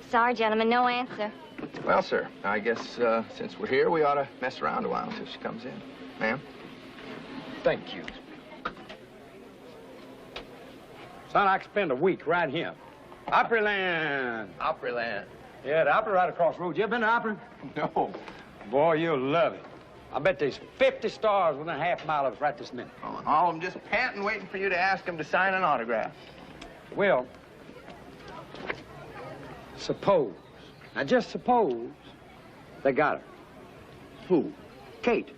Sorry, gentlemen, no answer. Well, sir, I guess since we're here, we ought to mess around a while until she comes in. Ma'am? Thank you. Son, I could spend a week right here. Opryland. Opryland. Yeah, the Opry right across the road. You ever been to Opry? No. Boy, you'll love it. I bet there's 50 stars within a half mile of us right this minute. Oh, and all of them just panting, waiting for you to ask them to sign an autograph. Well, suppose, now just suppose, they got her. Who? Kate.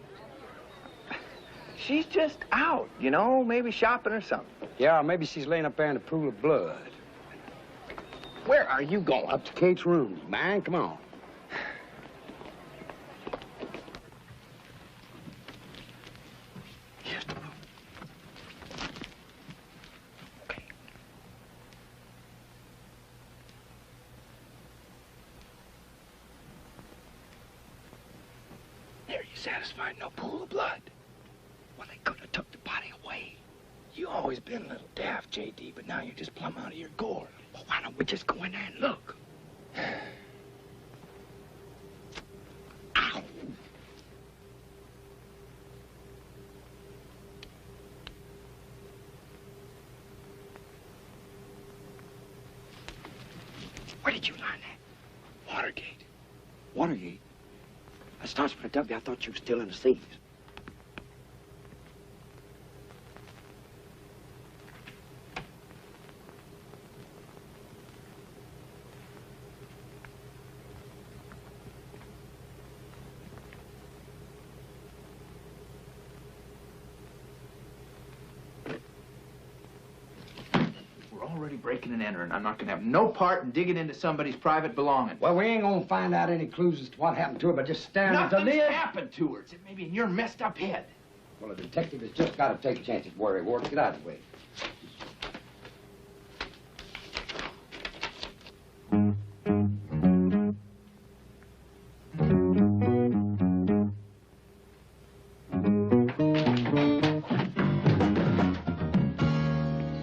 She's just out, you know, maybe shopping or something. Yeah, maybe she's laying up there in a pool of blood. Where are you going? Up to Kate's room, man. Come on. Here's the room. Okay. There, you satisfied? No pool of blood. Well, they could have took the body away. You always been a little daft, J.D., but now you're just plumb out of your gourd. Well, why don't we just go in there and look? Ow! Where did you learn that? Watergate. Watergate? That starts with a W. I thought you were still in the seas. Already breaking and entering. I'm not going to have no part in digging into somebody's private belongings. Well, we ain't going to find out any clues as to what happened to her by just staring at the Nothing's lid. happened to her. It's maybe in your messed up head. Well, a detective has just got to take chances, Worry Ward. Get out of the way.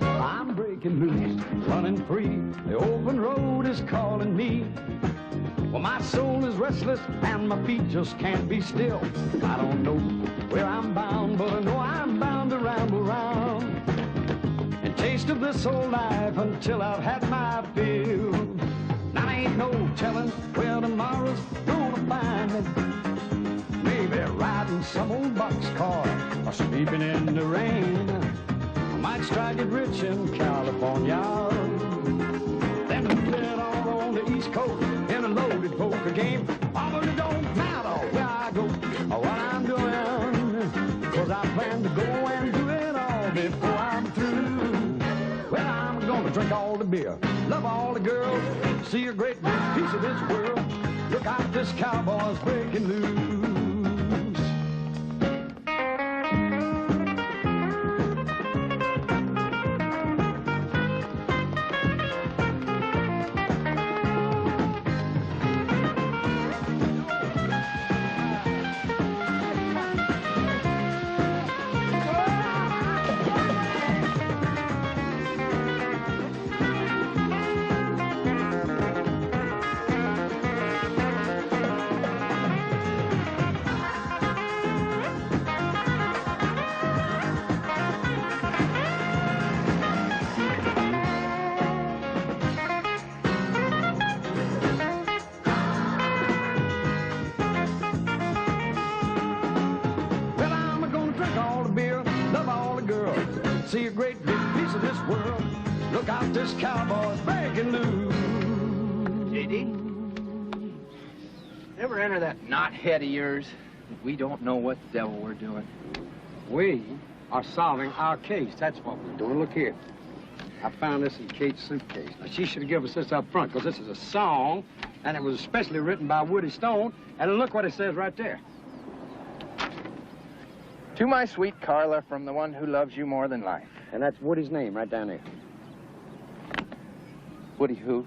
I'm breaking loose, running free. The open road is calling me. Well, my soul is restless and my feet just can't be still. I don't know where I'm bound, but I know I'm bound to ramble round and taste of this old life until I've had my fill. Now ain't no telling where tomorrow's gonna find me. Maybe riding some old boxcar or sleeping in the rain. I might strike it rich in California, then get on the East Coast in a loaded poker game. Oh, but it don't matter where I go or what I'm doing, 'cause I plan to go and do it all before I'm through. Well, I'm gonna drink drink all the beer, love all the girls, see a great big piece of this world. Look out, this cowboy's breaking loose. See a great big piece of this world. Look out, this cowboy's breaking loose. JD, ever enter that knothead of yours? We don't know what the devil we're doing. We are solving our case. That's what we're doing. Look here. I found this in Kate's suitcase. Now, she should have given us this up front, because this is a song, and it was especially written by Woody Stone. And look what it says right there. To my sweet Carla, from the one who loves you more than life. And that's Woody's name right down there. Woody who?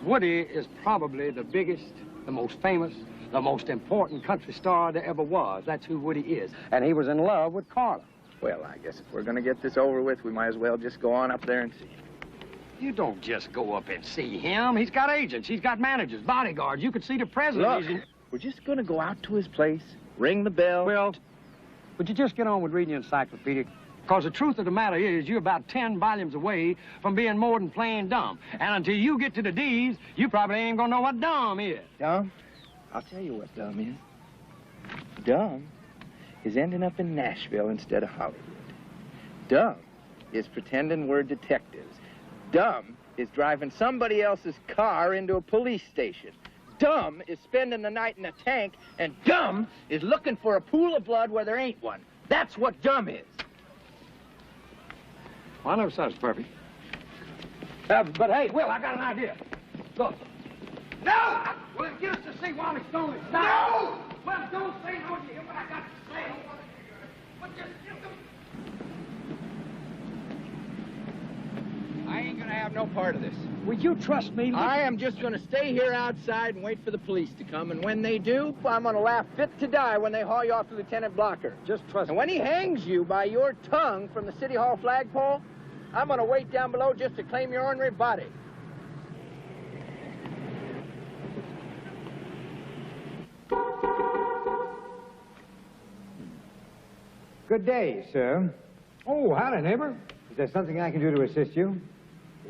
Woody is probably the biggest, the most famous, the most important country star there ever was. That's who Woody is. And he was in love with Carla. Well, I guess if we're going to get this over with, we might as well just go on up there and see him. You don't just go up and see him. He's got agents. He's got managers, bodyguards. You could see the president. Look, we're just going to go out to his place, ring the bell. Well, would you just get on with reading the encyclopedia? Because the truth of the matter is you're about 10 volumes away from being more than plain dumb. And until you get to the D's, you probably ain't gonna know what dumb is. Dumb? I'll tell you what dumb is. Dumb is ending up in Nashville instead of Hollywood. Dumb is pretending we're detectives. Dumb is driving somebody else's car into a police station. Dumb is spending the night in a tank, and dumb is looking for a pool of blood where there ain't one. That's what dumb is. Well, I never said it's perfect. But hey, Will, I got an idea. Look. No! Well, get us to see Wally Stone is dying. No! Well, don't say no. You hear what I got to say? But just get them. I ain't gonna have no part of this. Will you trust me? I am just gonna stay here outside and wait for the police to come, and when they do, I'm gonna laugh fit to die when they haul you off to Lieutenant Blocker. Just trust me. And when he hangs you by your tongue from the City Hall flagpole, I'm gonna wait down below just to claim your ornery body. Good day, sir. Oh, howdy, neighbor. Is there something I can do to assist you?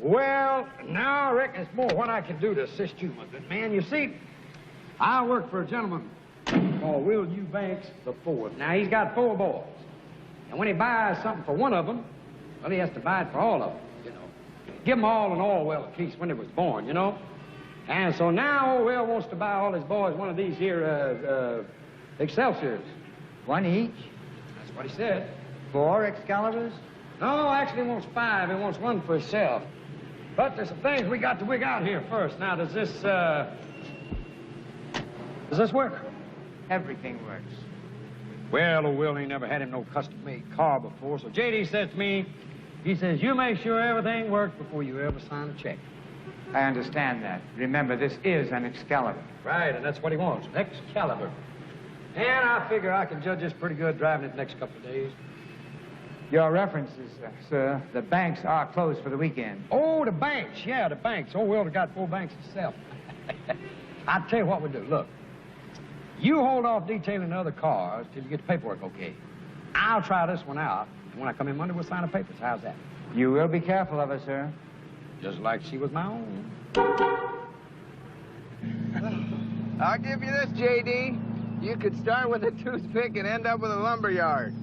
Well, now I reckon it's more what I can do to assist you, my good man. You see, I work for a gentleman called Will Eubanks IV. Now, he's got 4 boys. And when he buys something for one of them, well, he has to buy it for all of them, you know. Give them all an Orwell at least when they was born, you know. And so now old Will wants to buy all his boys one of these here, Excelsiors. One each? That's what he said. 4 Excaliburs? No, actually he wants 5. He wants one for himself. But there's some things we got to wig out here first. Now, does this work? Everything works. Well, old Will ain't never had him no custom-made car before, so J.D. says to me, he says, you make sure everything works before you ever sign a check. I understand that. Remember, this is an Excalibur. Right, and that's what he wants, an Excalibur. And I figure I can judge this pretty good driving it the next couple of days. Your references, sir. The banks are closed for the weekend. Oh, the banks. Yeah, the banks. Old Will's got 4 banks himself. I'll tell you what we do. Look, you hold off detailing the other cars till you get the paperwork okay. I'll try this one out, and when I come in Monday, we'll sign the papers. How's that? You will be careful of her, sir. Just like she was my own. I'll give you this, J.D. You could start with a toothpick and end up with a lumberyard.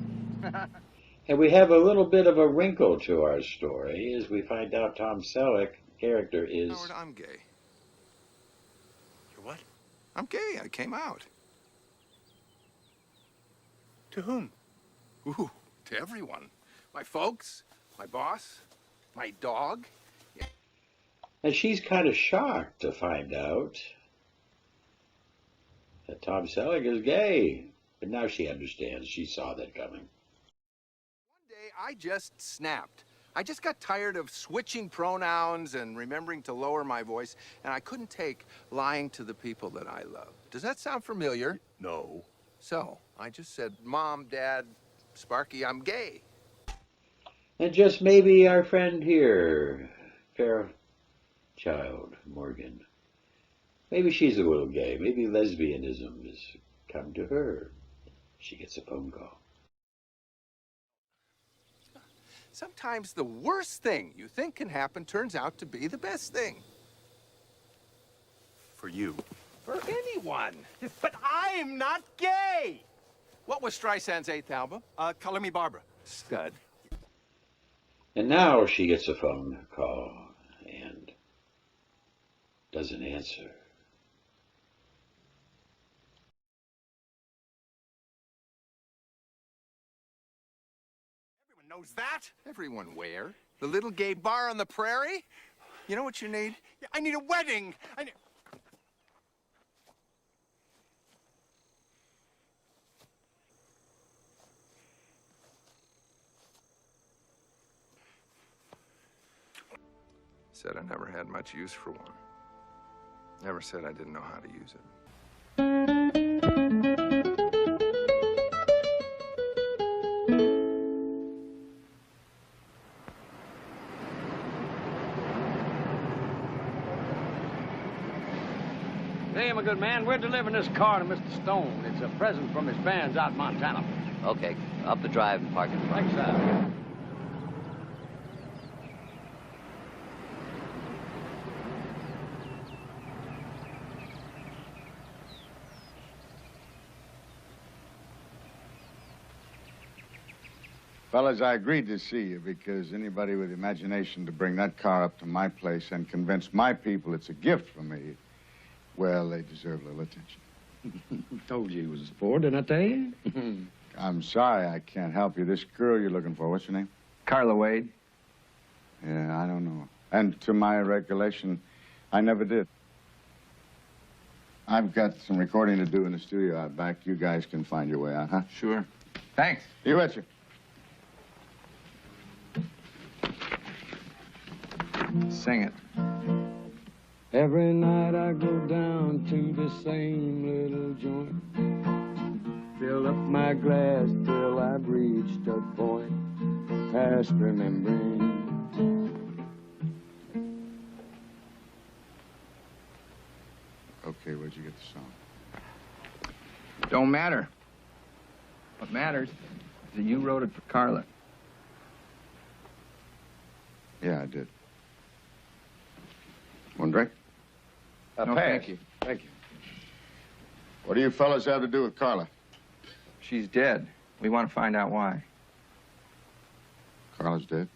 And we have a little bit of a wrinkle to our story as we find out Tom Selleck character is... Howard, I'm gay. You're what? I'm gay. I came out. To whom? Ooh, to everyone. My folks, My boss? My dog? And she's kind of shocked to find out that Tom Selleck is gay. But now she understands. She saw that coming. One day, I just snapped. I just got tired of switching pronouns and remembering to lower my voice, and I couldn't take lying to the people that I love. Does that sound familiar? No. So, I just said, Mom, Dad, Sparky, I'm gay. And just maybe our friend here, Fairchild Morgan, maybe she's a little gay. Maybe lesbianism has come to her. She gets a phone call. Sometimes the worst thing you think can happen turns out to be the best thing. For you. For anyone. But I'm not gay! What was Streisand's 8th album? Color Me Barbara. Stud. And now she gets a phone call and doesn't answer. Knows that? Everyone where? The little gay bar on the prairie? You know what you need? I need a wedding. Said I never had much use for one. Never said I didn't know how to use it. Hey, my good man, we're delivering this car to Mr. Stone. It's a present from his fans out in Montana. Okay, up the drive and park in front. Thanks, sir. Fellas, I agreed to see you because anybody with imagination to bring that car up to my place and convince my people it's a gift for me, well, they deserve a little attention. Told you he was a sport, didn't I tell you? I'm sorry I can't help you. This girl you're looking for, what's her name? Carla Wade. Yeah, I don't know. And to my recollection, I never did. I've got some recording to do in the studio out back. You guys can find your way out, huh? Sure. Thanks. You betcha. Sing it. Every night I go down to the same little joint. Fill up my glass till I've reached a point past remembering. Okay, where'd you get the song? Don't matter. What matters is that you wrote it for Carla. Yeah, I did. One drink? No, thank you. Thank you. What do you fellas have to do with Carla? She's dead. We want to find out why. Carla's dead?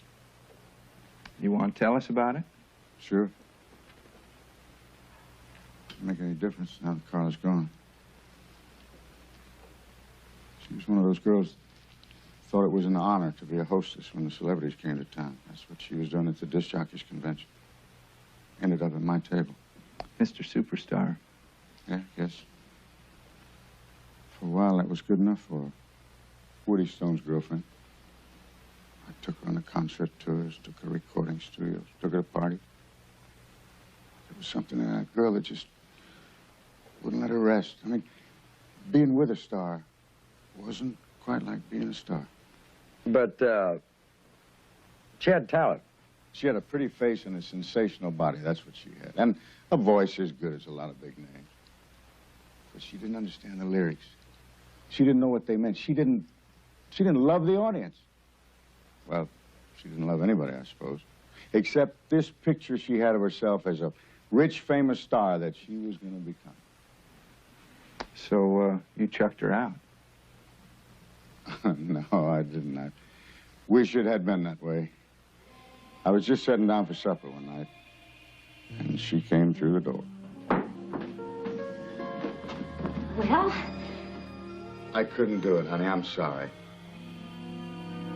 You want to tell us about it? Sure. Doesn't make any difference now that Carla's gone. She was one of those girls who thought it was an honor to be a hostess when the celebrities came to town. That's what she was doing at the disc jockeys convention. Ended up at my table. Mr. Superstar. Yeah, yes. For a while, that was good enough for her. Woody Stone's girlfriend. I took her on the concert tours, took her recording studios, took her to parties. There was something in that girl that just wouldn't let her rest. I mean, being with a star wasn't quite like being a star. But, she had talent. She had a pretty face and a sensational body. That's what she had. And a voice as good as a lot of big names. But she didn't understand the lyrics. She didn't know what they meant. She didn't love the audience. Well, she didn't love anybody, I suppose. Except this picture she had of herself as a rich, famous star that she was going to become. So, you chucked her out? No, I didn't. I wish it had been that way. I was just sitting down for supper one night, and she came through the door. Well? I couldn't do it, honey. I'm sorry.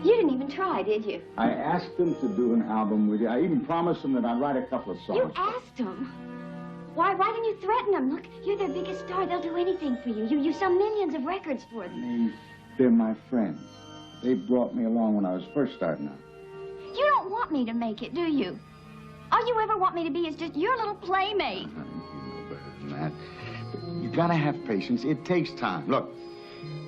You didn't even try, did you? I asked them to do an album with you. I even promised them that I'd write a couple of songs. You asked them? Why didn't you threaten them? Look, you're their biggest star. They'll do anything for you. You sell millions of records for them. They're my friends. They brought me along when I was first starting out. You don't want me to make it, do you? All you ever want me to be is just your little playmate. You know better than that. But you gotta have patience. It takes time. Look,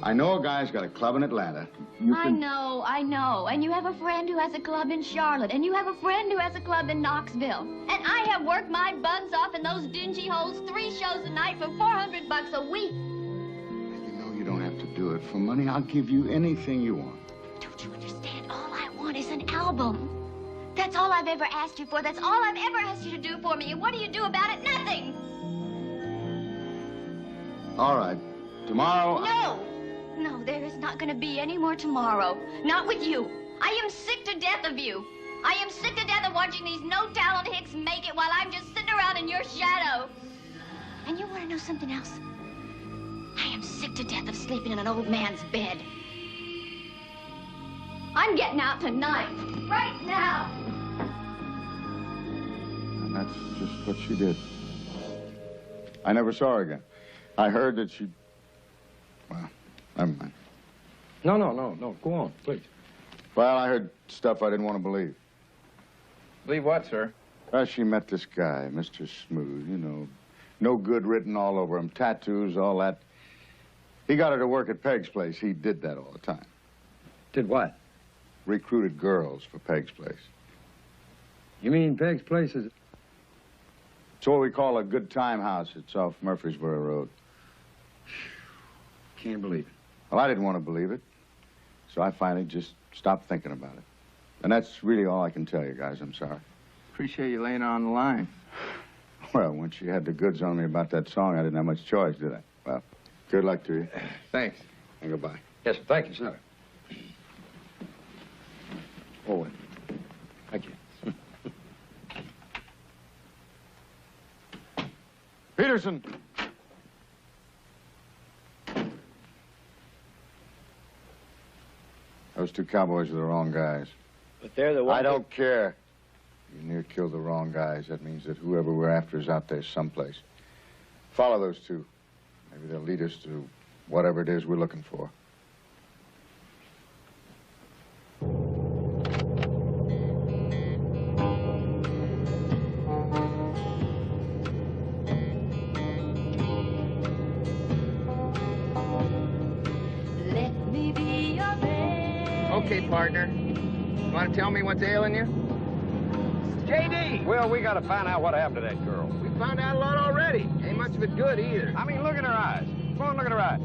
I know a guy's got a club in Atlanta. I know. And you have a friend who has a club in Charlotte, and you have a friend who has a club in Knoxville. And I have worked my buns off in those dingy holes 3 shows a night for $400 a week. You know you don't have to do it for money. I'll give you anything you want. Don't you understand? All I want is an album. That's all I've ever asked you for. That's all I've ever asked you to do for me. And what do you do about it? Nothing. All right. Tomorrow... No, there is not going to be any more tomorrow. Not with you. I am sick to death of you. I am sick to death of watching these no-talent hicks make it while I'm just sitting around in your shadow. And you want to know something else? I am sick to death of sleeping in an old man's bed. I'm getting out tonight. Right now. And that's just what she did. I never saw her again. I heard that she... Well, never mind. No. Go on, please. Well, I heard stuff I didn't want to believe. Believe what, sir? Well, she met this guy, Mr. Smooth, you know. No good written all over him. Tattoos, all that. He got her to work at Peg's place. He did that all the time. Did what? Recruited girls for Peg's place. You mean Peg's place is... It's what we call a good time house. It's off Murfreesboro Road. Can't believe it. Well, I didn't want to believe it, so I finally just stopped thinking about it. And that's really all I can tell you guys. I'm sorry. Appreciate you laying on the line. Well, once you had the goods on me about that song, I didn't have much choice, did I? Well, good luck to you. Thanks. And goodbye. Yes, sir. Thank you, sir. Forward. Thank you. Peterson! Those 2 cowboys are the wrong guys. But they're the ones... I don't care. You near killed the wrong guys. That means that whoever we're after is out there someplace. Follow those 2. Maybe they'll lead us to whatever it is we're looking for. Okay, partner. You want to tell me what's ailing you? J.D. Well, we got to find out what happened to that girl. We found out a lot already. Ain't much of it good either. I mean, look at her eyes. Come on, look at her eyes.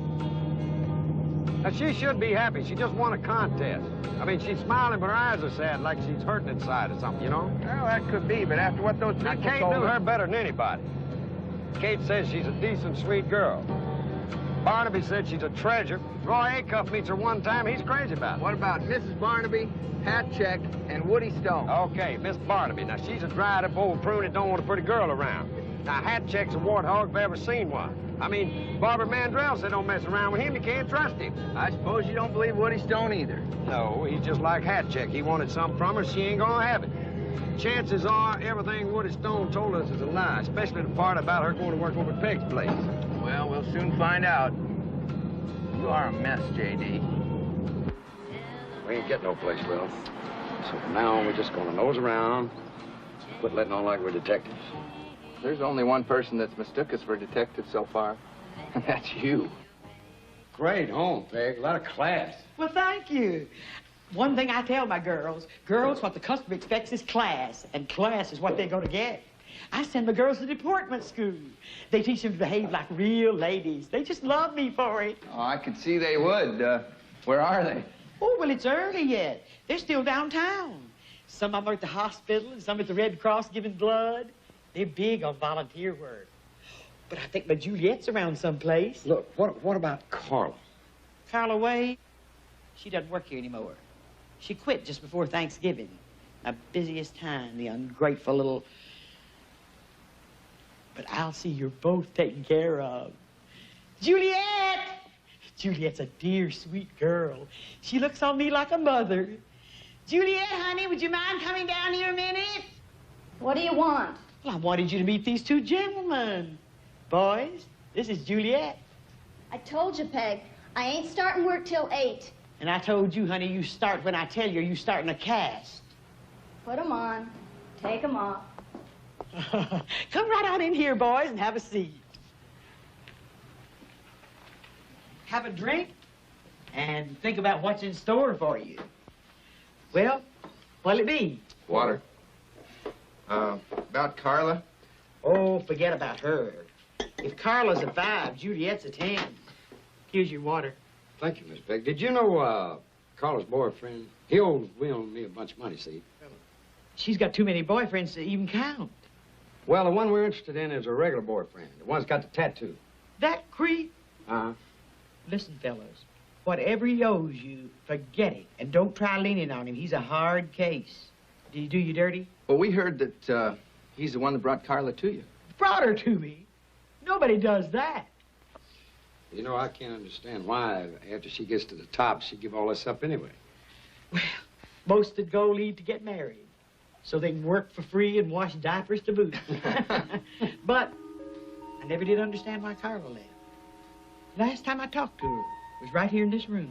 Now, she should be happy. She just won a contest. I mean, she's smiling, but her eyes are sad, like she's hurting inside or something, you know? Well, that could be, but after what those people Now, Kate knew her better than anybody. Kate says she's a decent, sweet girl. Barnaby said she's a treasure. Roy Acuff meets her one time. He's crazy about it. What about Mrs. Barnaby, Hatcheck, and Woody Stone? Okay, Miss Barnaby. Now, she's a dried-up old prune that don't want a pretty girl around. Now, Hatcheck's a warthog if I've ever seen one. I mean, Barbara Mandrell said don't mess around with him. You can't trust him. I suppose you don't believe Woody Stone either. No, he's just like Hatcheck. He wanted something from her. She ain't gonna have it. Chances are everything Woody Stone told us is a lie, especially the part about her going to work over at Peg's place. Well, we'll soon find out. You are a mess, J.D. We ain't getting no place, Will. So from now on, we're just gonna nose around, quit letting on like we're detectives. There's only one person that's mistook us for detectives so far, and that's you. Great home, Peg. A lot of class. Well, thank you. One thing I tell my girls, what the customer expects is class, and class is what they're going to get. I send my girls to deportment school. They teach them to behave like real ladies. They just love me for it. Oh, I could see they would. Where are they? Oh, well, it's early yet. They're still downtown. Some of them are at the hospital, and some at the Red Cross giving blood. They're big on volunteer work. But I think my Juliet's around someplace. Look, what about Carla? Carla Wade? She doesn't work here anymore. She quit just before Thanksgiving. My busiest time, the ungrateful little... But I'll see you're both taken care of. Juliet! Juliet's a dear, sweet girl. She looks on me like a mother. Juliet, honey, would you mind coming down here a minute? What do you want? Well, I wanted you to meet these two gentlemen. Boys, this is Juliet. I told you, Peg, I ain't starting work till 8. And I told you, honey, you start when I tell you, you starting a cast. Put 'em on. Take 'em off. Come right on in here, boys, and have a seat. Have a drink and think about what's in store for you. Well, what'll it be? Water. About Carla? Oh, forget about her. If Carla's a 5, Juliet's a 10. Here's your water. Thank you, Miss Beck. Did you know Carla's boyfriend? He owes me a bunch of money, see? She's got too many boyfriends to even count. Well, the one we're interested in is a regular boyfriend. The one's got the tattoo. That creep? Uh-huh. Listen, fellas, whatever he owes you, forget it. And don't try leaning on him. He's a hard case. Did he do you dirty? Well, we heard that he's the one that brought Carla to you. Brought her to me? Nobody does that. You know, I can't understand why, after she gets to the top, she'd give all this up anyway. Most that go leave to get married, so they can work for free and wash diapers to boot. But I never did understand why Carla left. Last time I talked to her was right here in this room.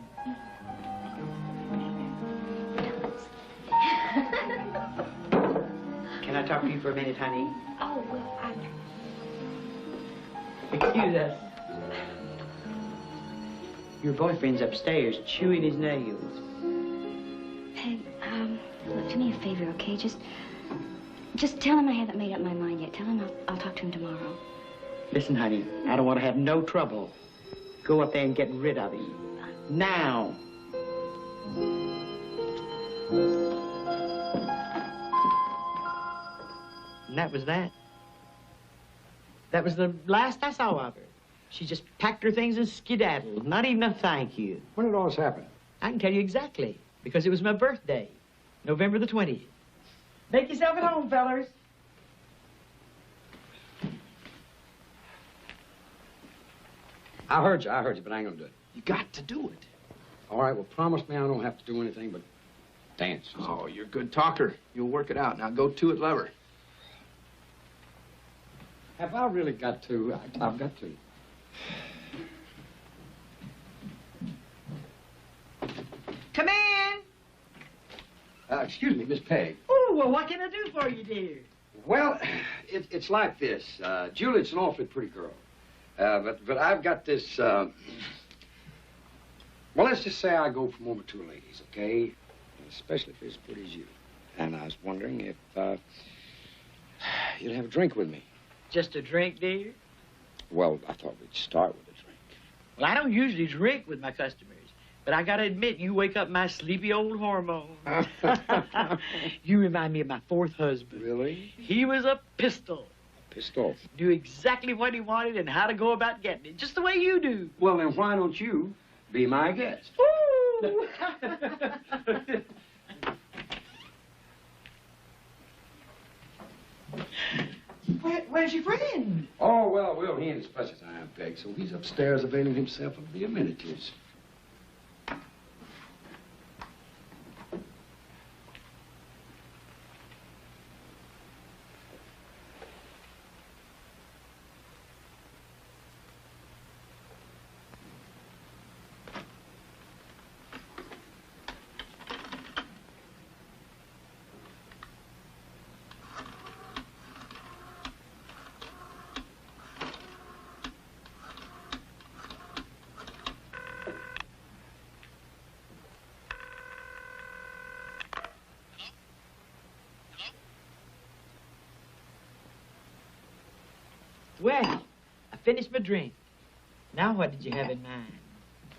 Can I talk to you for a minute, honey? Oh, well, Excuse us. Your boyfriend's upstairs chewing his nails. Peg, look, do me a favor, okay? Just tell him I haven't made up my mind yet. Tell him I'll talk to him tomorrow. Listen, honey, I don't want to have no trouble. Go up there and get rid of him. Now. And that was that. That was the last I saw of her. She just packed her things and skedaddled. Not even a thank you. When did all this happen? I can tell you exactly, because it was my birthday, November the 20th. Make yourself at home, fellers. I heard you, but I ain't gonna do it. You got to do it. All right, well, promise me I don't have to do anything but dance. Oh, you're a good talker. You'll work it out. Now go to it, lover. Have I really got to? I've got to. Come in. Excuse me, Miss Peg. Oh, well, what can I do for you, dear? Well, it's like this. Juliet's an awfully pretty girl. But I've got this, well, let's just say I go from over to ladies, okay? Especially if it's as pretty as you. And I was wondering if, you'd have a drink with me. Just a drink, dear? Well, I thought we'd start with a drink. Well, I don't usually drink with my customers, but I gotta admit, you wake up my sleepy old hormones. You remind me of my 4th husband. Really? He was a pistol. Pistol? Knew exactly what he wanted and how to go about getting it, just the way you do. Well, then why don't you be my guest? Ooh! Where's your friend? Oh, well, he ain't as fresh as I am, Peg, so he's upstairs availing himself of the amenities. Well, I finished my drink. Now what did you have in mind?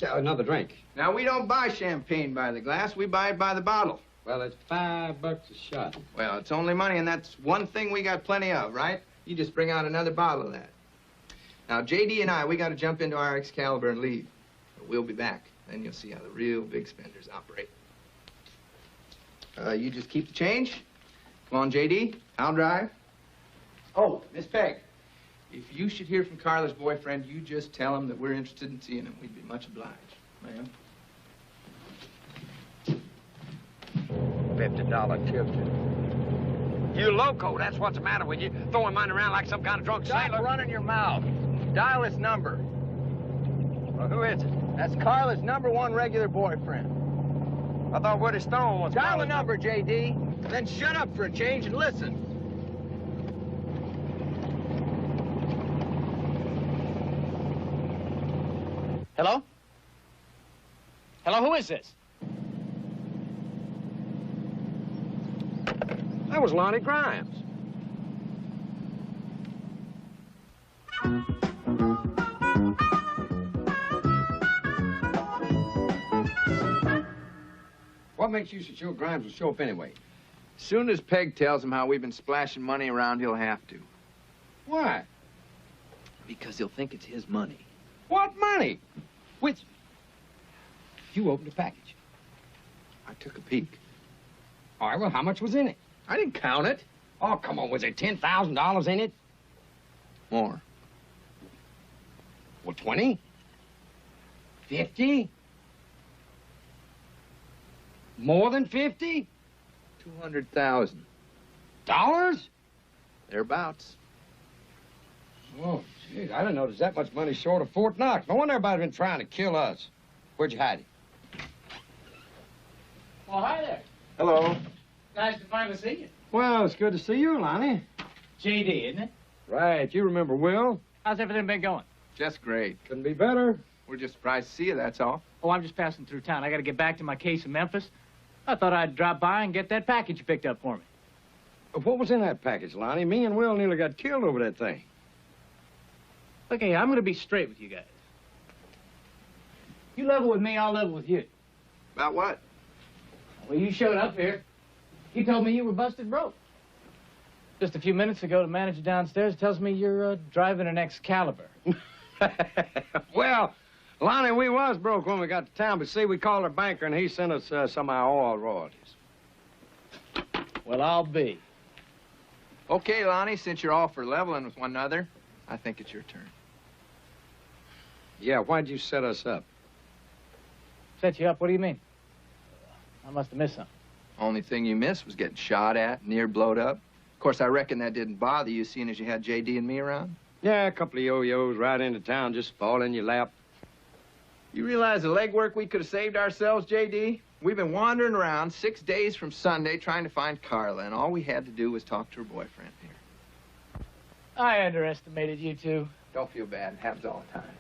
Another drink. Now, we don't buy champagne by the glass. We buy it by the bottle. Well, it's $5 a shot. Well, it's only money, and that's one thing we got plenty of, right? You just bring out another bottle of that. Now, J.D. and we got to jump into our Excalibur and leave. But we'll be back. Then you'll see how the real big spenders operate. You just keep the change. Come on, J.D. I'll drive. Oh, Miss Peg, If you should hear from Carla's boyfriend, you just tell him that we're interested in seeing him. We'd be much obliged. Ma'am? $50 tilted. You loco, that's what's the matter with you. Throwing money around like some kind of drunk Stop sailor. running your mouth. Dial his number. Well, who is it? That's Carla's #1 regular boyfriend. I thought Woody Stone was... Dial the number, J.D. And then shut up for a change and listen. Hello? Hello, who is this? That was Lonnie Grimes. What makes you so sure Grimes will show up anyway? Soon as Peg tells him how we've been splashing money around, he'll have to. Why? Because he'll think it's his money. What money? Which? You opened a package. I took a peek. All right, well, how much was in it? I didn't count it. Oh, come on, was there $10,000 in it? More. Well, 20? 50? More than 50? 200,000. Dollars? Thereabouts. Oh, geez, I didn't know there's that much money short of Fort Knox. No wonder everybody's been trying to kill us. Where'd you hide it? Well, hi there. Hello. Nice to finally see you. Well, it's good to see you, Lonnie. J.D., isn't it? Right, you remember Will. How's everything been going? Just great. Couldn't be better. We're just surprised to see you, that's all. Oh, I'm just passing through town. I got to get back to my case in Memphis. I thought I'd drop by and get that package you picked up for me. What was in that package, Lonnie? Me and Will nearly got killed over that thing. Look, hey, I'm going to be straight with you guys. You level with me, I'll level with you. About what? Well, you showed up here. You told me you were busted broke. Just a few minutes ago, the manager downstairs tells me you're driving an Excalibur. Well, Lonnie, we was broke when we got to town, but see, we called our banker, and he sent us some of our oil royalties. Well, I'll be. Okay, Lonnie, since you're all for leveling with one another, I think it's your turn. Yeah, why'd you set us up? Set you up? What do you mean? I must have missed something. Only thing you missed was getting shot at, near blowed up. Of course, I reckon that didn't bother you, seeing as you had J.D. and me around. Yeah, a couple of yo-yos right into town, just fall in your lap. You realize the legwork we could have saved ourselves, J.D.? We've been wandering around 6 days from Sunday trying to find Carla, and all we had to do was talk to her boyfriend here. I underestimated you two. Don't feel bad. It happens all the time.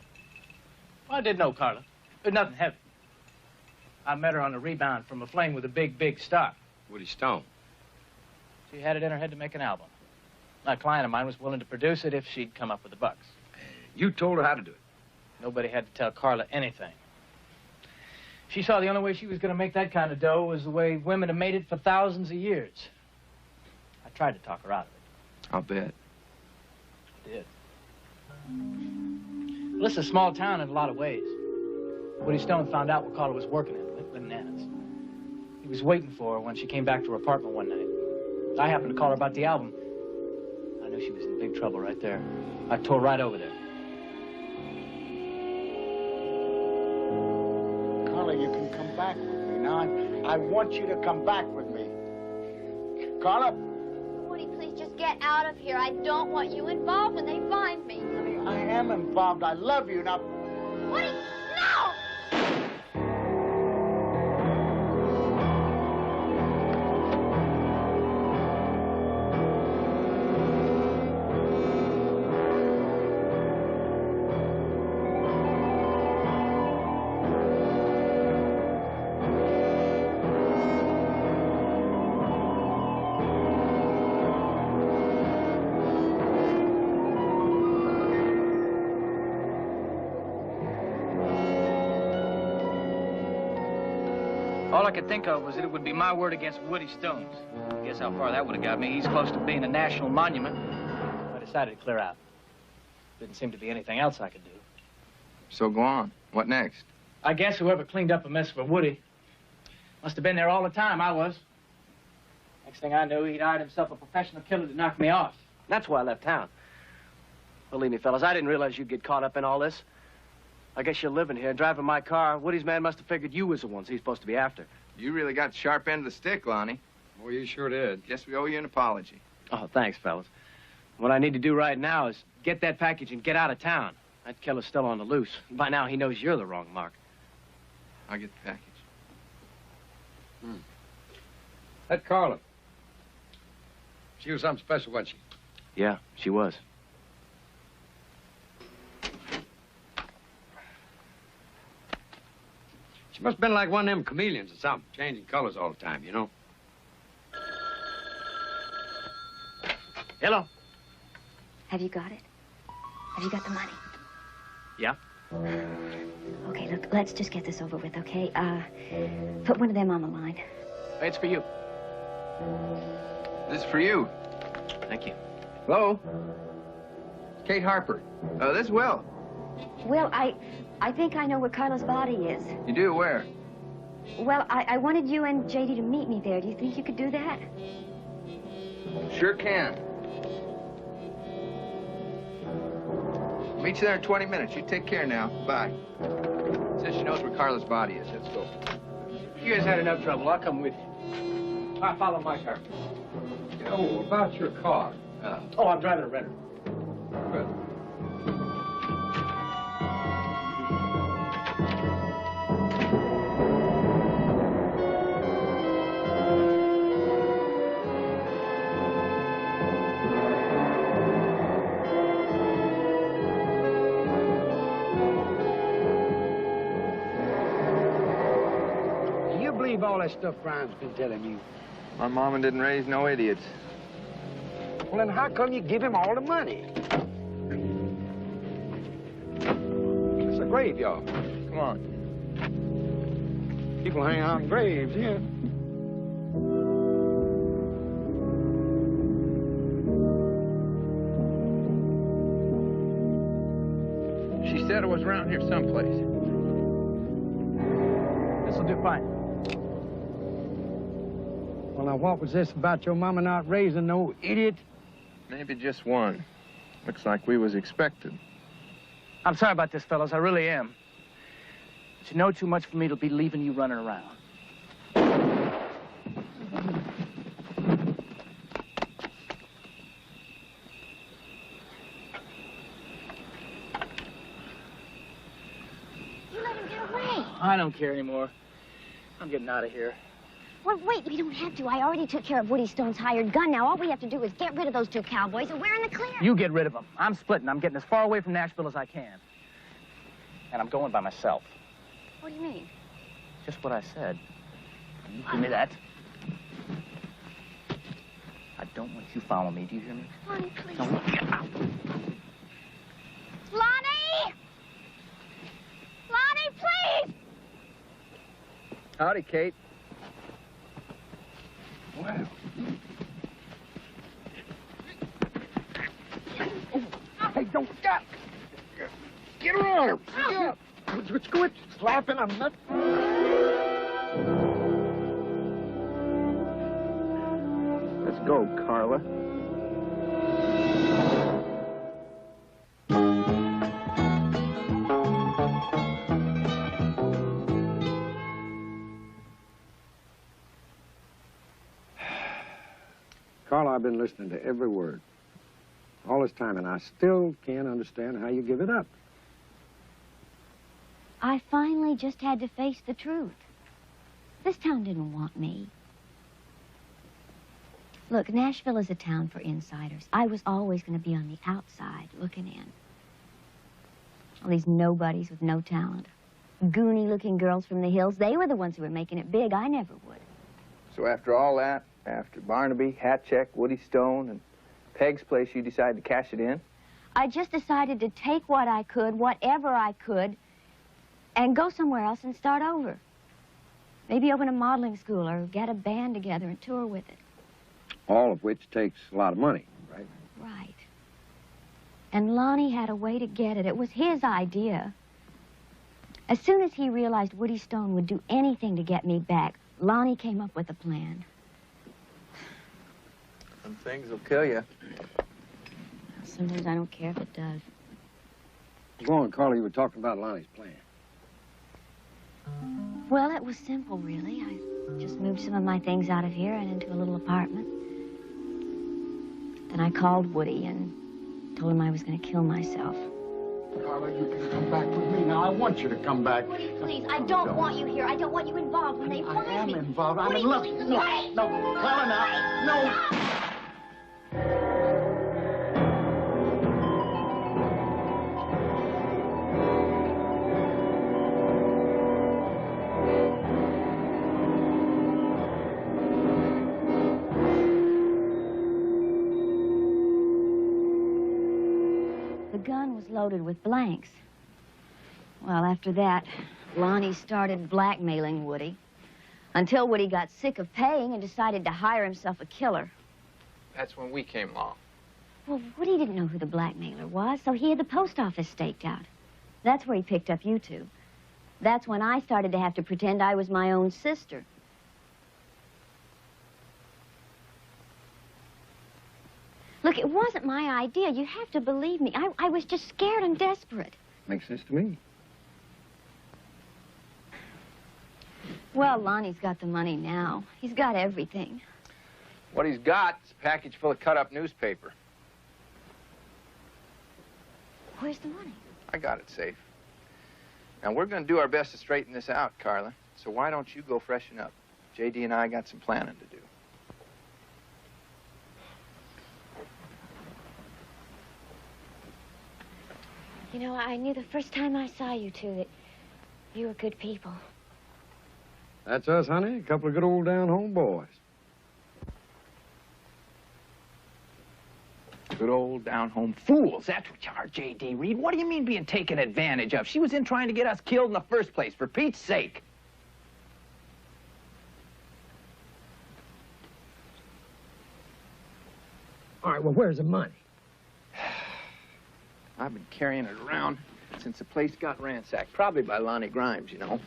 Well, I did know Carla. There's nothing heavy. I met her on a rebound from a fling with a big, big star. Woody Stone. She had it in her head to make an album. A client of mine was willing to produce it if she'd come up with the bucks. You told her how to do it. Nobody had to tell Carla anything. She saw the only way she was going to make that kind of dough was the way women have made it for thousands of years. I tried to talk her out of it. I'll bet. I did. Well, this is a small town in a lot of ways. Woody Stone found out what Carla was working at, bananas. He was waiting for her when she came back to her apartment one night. I happened to call her about the album. I knew she was in big trouble right there. I tore right over there. Carla, you can come back with me. Now, I want you to come back with me. Carla? Woody, please just get out of here. I don't want you involved when they find me. Honey, I am involved. I love you. Now... Woody, no! All I could think of was that it would be my word against Woody Stone's. Guess how far that would have got me. He's close to being a national monument. I decided to clear out. Didn't seem to be anything else I could do. So go on. What next? I guess whoever cleaned up a mess for Woody must have been there all the time. I was. Next thing I knew, he'd hired himself a professional killer to knock me off. That's why I left town. Believe me, fellas, I didn't realize you'd get caught up in all this. I guess you're living here, driving my car. Woody's man must have figured you was the ones he's supposed to be after. You really got the sharp end of the stick, Lonnie. Well, you sure did. Guess we owe you an apology. Oh, thanks, fellas. What I need to do right now is get that package and get out of town. That killer's still on the loose. By now, he knows you're the wrong mark. I'll get the package. That Carla. She was something special, wasn't she? Yeah, she was. She must have been like one of them chameleons or something, changing colors all the time, you know? Hello? Have you got it? Have you got the money? Yeah? Okay, look, let's just get this over with, okay? Put one of them on the line. It's for you. This is for you. Thank you. Hello? Kate Harper. This is Will. Well, I think I know where Carla's body is. You do? Where? Well, I wanted you and JD to meet me there. Do you think you could do that? Sure can. Meet you there in 20 minutes. You take care now. Bye. Says she knows where Carla's body is. Let's go. You guys had enough trouble. I'll come with you. I'll follow my car. Oh, about your car. Oh, I'm driving a Renner. Good. Do you believe all that stuff Brian's been telling you? My mama didn't raise no idiots. Well, then how come you give him all the money? It's a graveyard. Come on. People hang out in graves here. She said it was around here someplace. This'll do fine. Well, now, what was this about your mama not raising no idiot? Maybe just one. Looks like we was expected. I'm sorry about this, fellas. I really am. But you know too much for me to be leaving you running around. You let him get away. I don't care anymore. I'm getting out of here. Well, wait, we don't have to. I already took care of Woody Stone's hired gun. Now all we have to do is get rid of those two cowboys and we're in the clear. You get rid of them. I'm splitting. I'm getting as far away from Nashville as I can. And I'm going by myself. What do you mean? Just what I said. You give me that. I don't want you following me. Do you hear me? Lonnie, please. Don't get out. Lonnie! Lonnie, please! Howdy, Kate. Well. Hey, don't stop! Get her on her! Get Let's quit slapping a nut. Let's go, Carla. Carla, I've been listening to every word. All this time, and I still can't understand how you give it up. I finally just had to face the truth. This town didn't want me. Look, Nashville is a town for insiders. I was always going to be on the outside looking in. All these nobodies with no talent. Goony-looking girls from the hills, they were the ones who were making it big. I never would. So after all that, after Barnaby, Hatcheck, Woody Stone, and Peg's place, you decided to cash it in? I just decided to take what I could, whatever I could, and go somewhere else and start over. Maybe open a modeling school or get a band together and tour with it. All of which takes a lot of money, right? Right. And Lonnie had a way to get it. It was his idea. As soon as he realized Woody Stone would do anything to get me back, Lonnie came up with a plan. Some things will kill you. Sometimes I don't care if it does. Go on, Carla. You were talking about Lonnie's plan. Well, it was simple, really. I just moved some of my things out of here and into a little apartment. Then I called Woody and told him I was going to kill myself. Carla, you can come back with me. Now, I want you to come back. Woody, please, I don't want you here. I don't want you involved when they find me. I am involved. I'm Woody, in love. please, No, wait! no, Carla, now. No. The gun was loaded with blanks. Well, after that, Lonnie started blackmailing Woody until Woody got sick of paying and decided to hire himself a killer. That's when we came along. Well, Woody didn't know who the blackmailer was, so he had the post office staked out. That's where he picked up you two. That's when I started to have to pretend I was my own sister. Look, it wasn't my idea. You have to believe me. I was just scared and desperate. Makes sense to me. Well, Lonnie's got the money now. He's got everything. What he's got is a package full of cut-up newspaper. Where's the money? I got it safe. Now, we're going to do our best to straighten this out, Carla. So why don't you go freshen up? J.D. and I got some planning to do. You know, I knew the first time I saw you two that you were good people. That's us, honey. A couple of good old down-home boys. Good old down-home fools. That's what you are, J.D. Reed. What do you mean being taken advantage of? She was in trying to get us killed in the first place, for Pete's sake. All right, well, where's the money? I've been carrying it around since the place got ransacked. Probably by Lonnie Grimes, you know.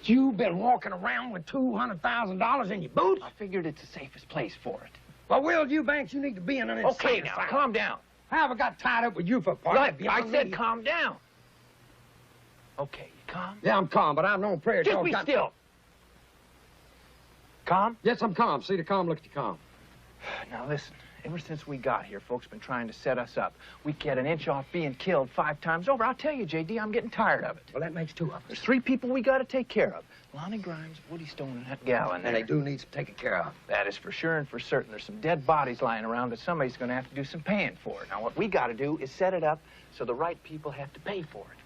You've been walking around with $200,000 in your boots? I figured it's the safest place for it. Well, Will, you banks, you need to be in an insane Okay, now, asylum. calm down. I haven't got tied up with you for part. Look, I said calm down. Okay, you calm? Yeah, I'm calm, but I've known prayer. Just be still. Calm? Yes, I'm calm. See the calm, look at the calm. Now, listen. Ever since we got here, folks been trying to set us up. We get an inch off being killed 5 times over. I'll tell you, J.D., I'm getting tired of it. Well, that makes 2 of us. There's 3 people we got to take care of. Lonnie Grimes, Woody Stone, and that gal in there. And they do need some taking care of. That is for sure and for certain. There's some dead bodies lying around that somebody's going to have to do some paying for. Now, what we got to do is set it up so the right people have to pay for it.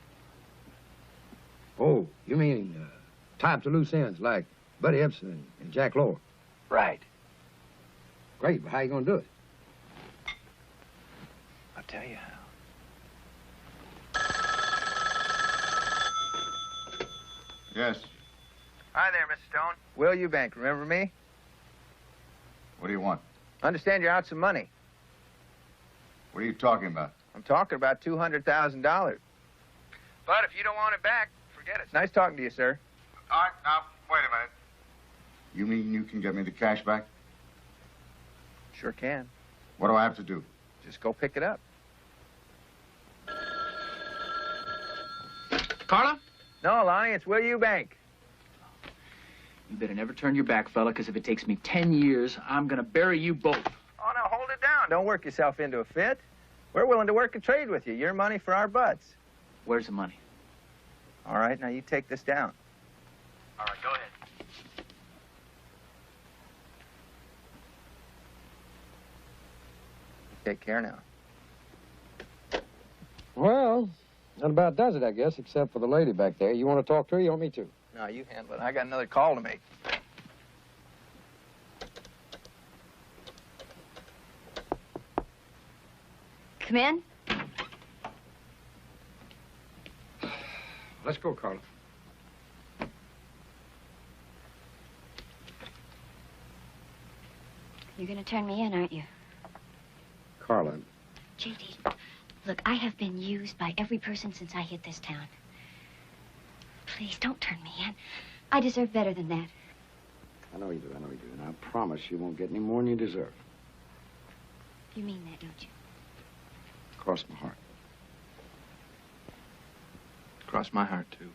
Oh, you mean tie up the loose ends like Buddy Epson and Jack Lohr? Right. Great, but how you going to do it? I'll tell you how. Yes. Hi there, Mr. Stone. Will Eubank, remember me? What do you want? Understand you're out some money. What are you talking about? I'm talking about $200,000. But if you don't want it back, forget it. It's nice talking to you, sir. All right, now, wait a minute. You mean you can get me the cash back? Sure can. What do I have to do? Just go pick it up. Carla? No, Lonnie, it's Will Eubank. You better never turn your back, fella, because if it takes me 10 years, I'm going to bury you both. Oh, now, hold it down. Don't work yourself into a fit. We're willing to work and trade with you. Your money for our butts. Where's the money? All right, now you take this down. All right, go ahead. Take care now. Well, that about does it, I guess, except for the lady back there. You want to talk to her? You want me to? No, you handle it. I got another call to make. Come in. Let's go, Carla. You're going to turn me in, aren't you? Carla. J.D., look, I have been used by every person since I hit this town. Please, don't turn me in. I deserve better than that. I know you do, and I promise you won't get any more than you deserve. You mean that, don't you? Cross my heart. Cross my heart, too.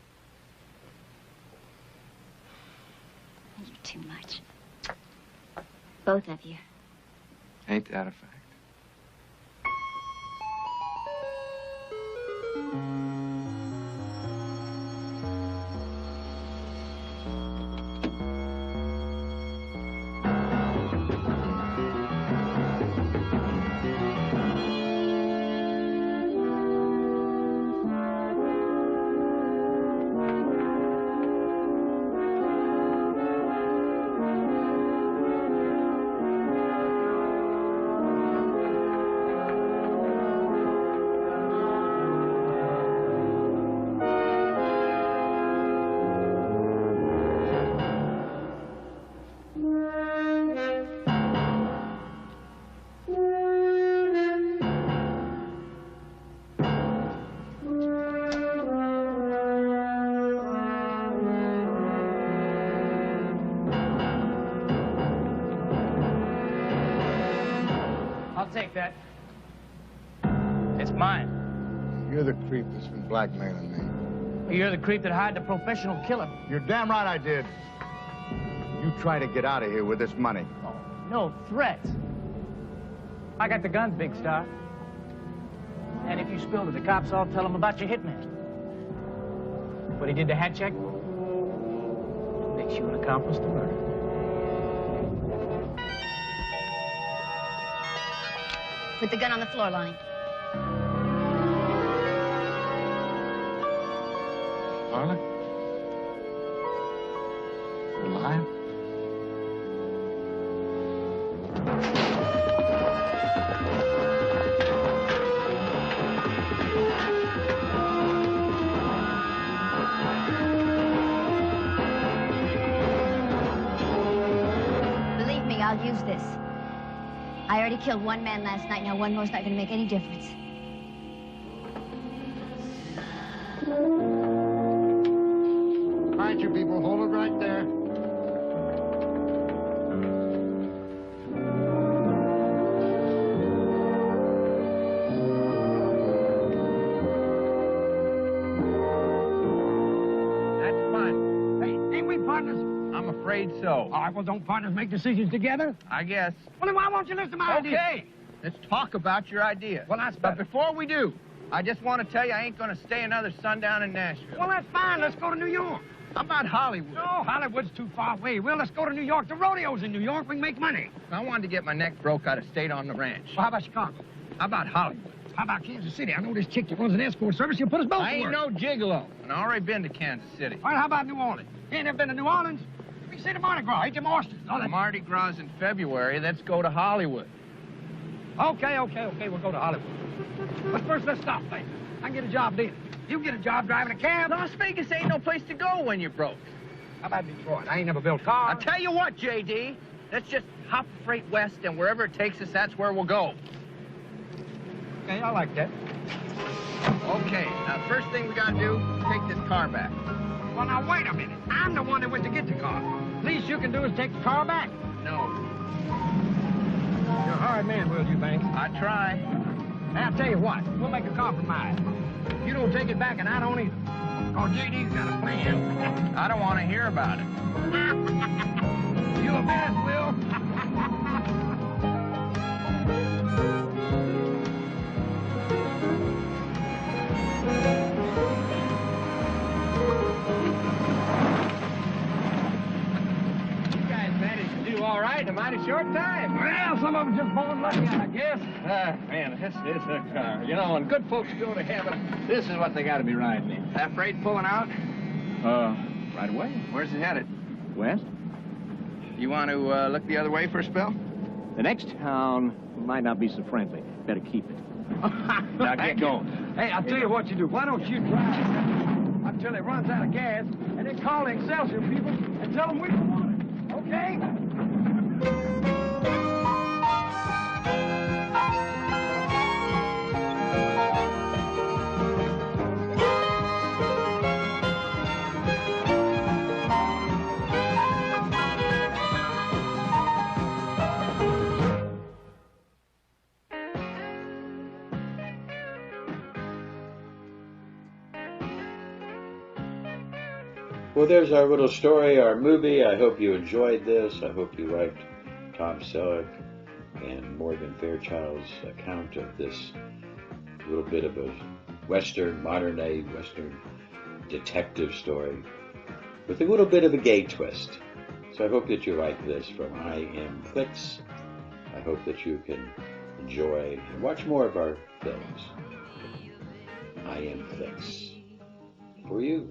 You're too much. Both of you. Ain't that a fact? I'll take that. It's mine. You're the creep that's been blackmailing me. You're the creep that hired the professional killer. You're damn right I did. You try to get out of here with this money. No threats. I got the guns, Big Star. And if you spill to the cops, I'll tell them about your hitman. What he did to hat check makes you an accomplice to murder. Put the gun on the floor, Lonnie. Harley? You're alive? Believe me, I'll use this. I already killed one man last night. Now one more's not going to make any difference. All right, you people, hold it right there. That's fine. Hey, ain't we partners? I'm afraid so. All right, well, don't partners make decisions together? I guess. Well, then why won't you listen to my idea? Okay, let's talk about your idea. Well, that's But better. before we do, I just want to tell you I ain't going to stay another sundown in Nashville. Well, that's fine. Let's go to New York. How about Hollywood? No, Hollywood's too far away. Well, let's go to New York. The rodeo's in New York. We can make money. I wanted to get my neck broke out of state on the ranch. Well, how about Chicago? How about Hollywood? How about Kansas City? I know this chick that runs an escort service. She'll put us both I to ain't work. no gigolo, and I already been to Kansas City. All right, how about New Orleans? You ain't never been to New Orleans? We can see the Mardi Gras. Eat them oysters. All that. Mardi Gras in February. Let's go to Hollywood. Okay. We'll go to Hollywood. But first, let's stop things. I can get a job there. You get a job driving a cab. Las Vegas ain't no place to go when you're broke. How about Detroit? I ain't never built cars. I'll tell you what, J.D. Let's just hop freight west, and wherever it takes us, that's where we'll go. Okay, I like that. Okay, now first thing we gotta do is take this car back. Well, now, wait a minute. I'm the one that went to get the car. Least you can do is take the car back. No. You're a hard man, Will you, Banks? I try. Hey, I'll tell you what. We'll make a compromise. You don't take it back, and I don't either. Cause JD's got a plan. I don't want to hear about it. You a mess, Will. You guys managed to do all right in a mighty short time. Well, some of them just born lucky, I guess. Man, this is a car. You know, when good folks go to heaven, this is what they got to be riding in. That freight pulling out? Right away. Where's it headed? West. You want to look the other way for a spell? The next town might not be so friendly. Better keep it. Now get going. Hey, I'll tell you what you do. Why don't you drive until it runs out of gas, and then call the Excelsior people and tell them we don't want it. Okay? Well, there's our little story, our movie. I hope you enjoyed this. I hope you liked Tom Selleck and Morgan Fairchild's account of this little bit of a Western, modern-day Western detective story with a little bit of a gay twist. So I hope that you like this from I Am Flicks. I hope that you can enjoy and watch more of our films. I Am Flicks. For you.